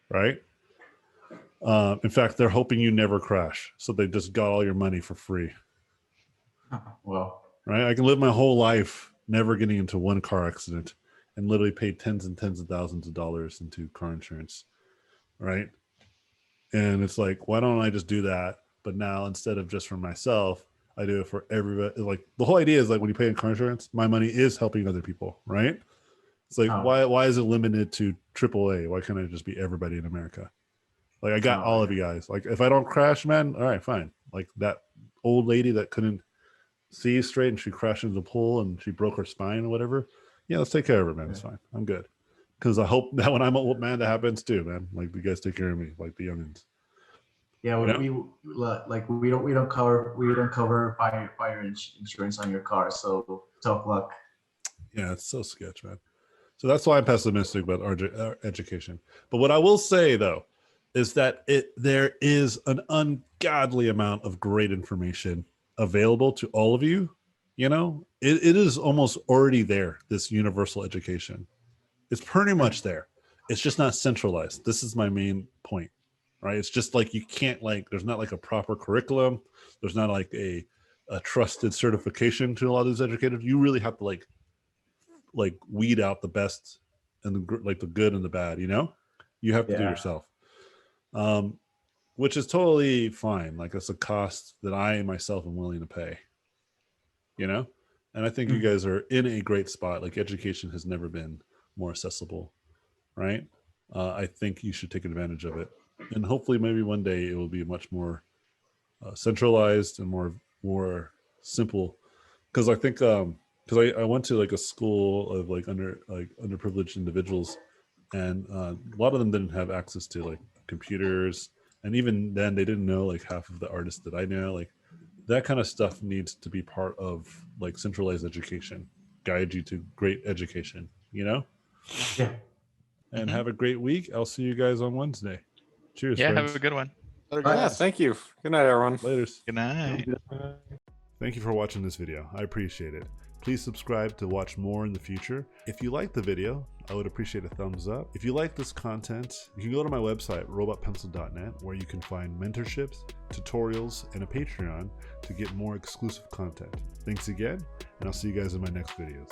right? In fact, they're hoping you never crash, so they just got all your money for free, Well. right? I can live my whole life never getting into one car accident and literally pay tens and tens of thousands of dollars into car insurance, right? And it's like, why don't I just do that? But now instead of just for myself, I do it for everybody. Like the whole idea is like when you pay in car insurance, my money is helping other people, right? It's like why is it limited to AAA? Why can't it just be everybody in America? Like I got all of you guys. Like if I don't crash, man, all right, fine. Like that old lady that couldn't see straight and she crashed into the pool and she broke her spine or whatever. Yeah, let's take care of her, man. It's fine. I'm good. Because I hope that when I'm old, man, that happens too, man. Like you guys take care of me, like the youngins. Yeah, we don't cover fire insurance on your car, so tough luck. Yeah, it's so sketch, man. So that's why I'm pessimistic about our education. But what I will say though is that there is an ungodly amount of great information available to all of you. You know, it is almost already there. This universal education, it's pretty much there. It's just not centralized. This is my main point. Right, it's just like you can't like there's not like a proper curriculum, there's not like a trusted certification to a lot of these educators. You really have to like weed out the best and the good and the bad, you know. You have to do yourself, which is totally fine. Like it's a cost that I myself am willing to pay, you know. And I think you guys are in a great spot. Like education has never been more accessible, right? I think you should take advantage of it, and hopefully, maybe one day it will be much more centralized and more simple. Because I think because I went to like a school of like underprivileged individuals, and a lot of them didn't have access to like computers, and even then they didn't know like half of the artists that I know. Like that kind of stuff needs to be part of like centralized education, guide you to great education, you know. Yeah. And Mhm. have a great week. I'll see you guys on Wednesday. Cheers, Yeah, friends. have a good one. Later, Bye. Yeah, guys. thank you. Good night, everyone. Laters. Good night. Thank you for watching this video. I appreciate it. Please subscribe to watch more in the future. If you liked the video, I would appreciate a thumbs up. If you like this content, you can go to my website, robotpencil.net, where you can find mentorships, tutorials, and a Patreon to get more exclusive content. Thanks again, and I'll see you guys in my next videos.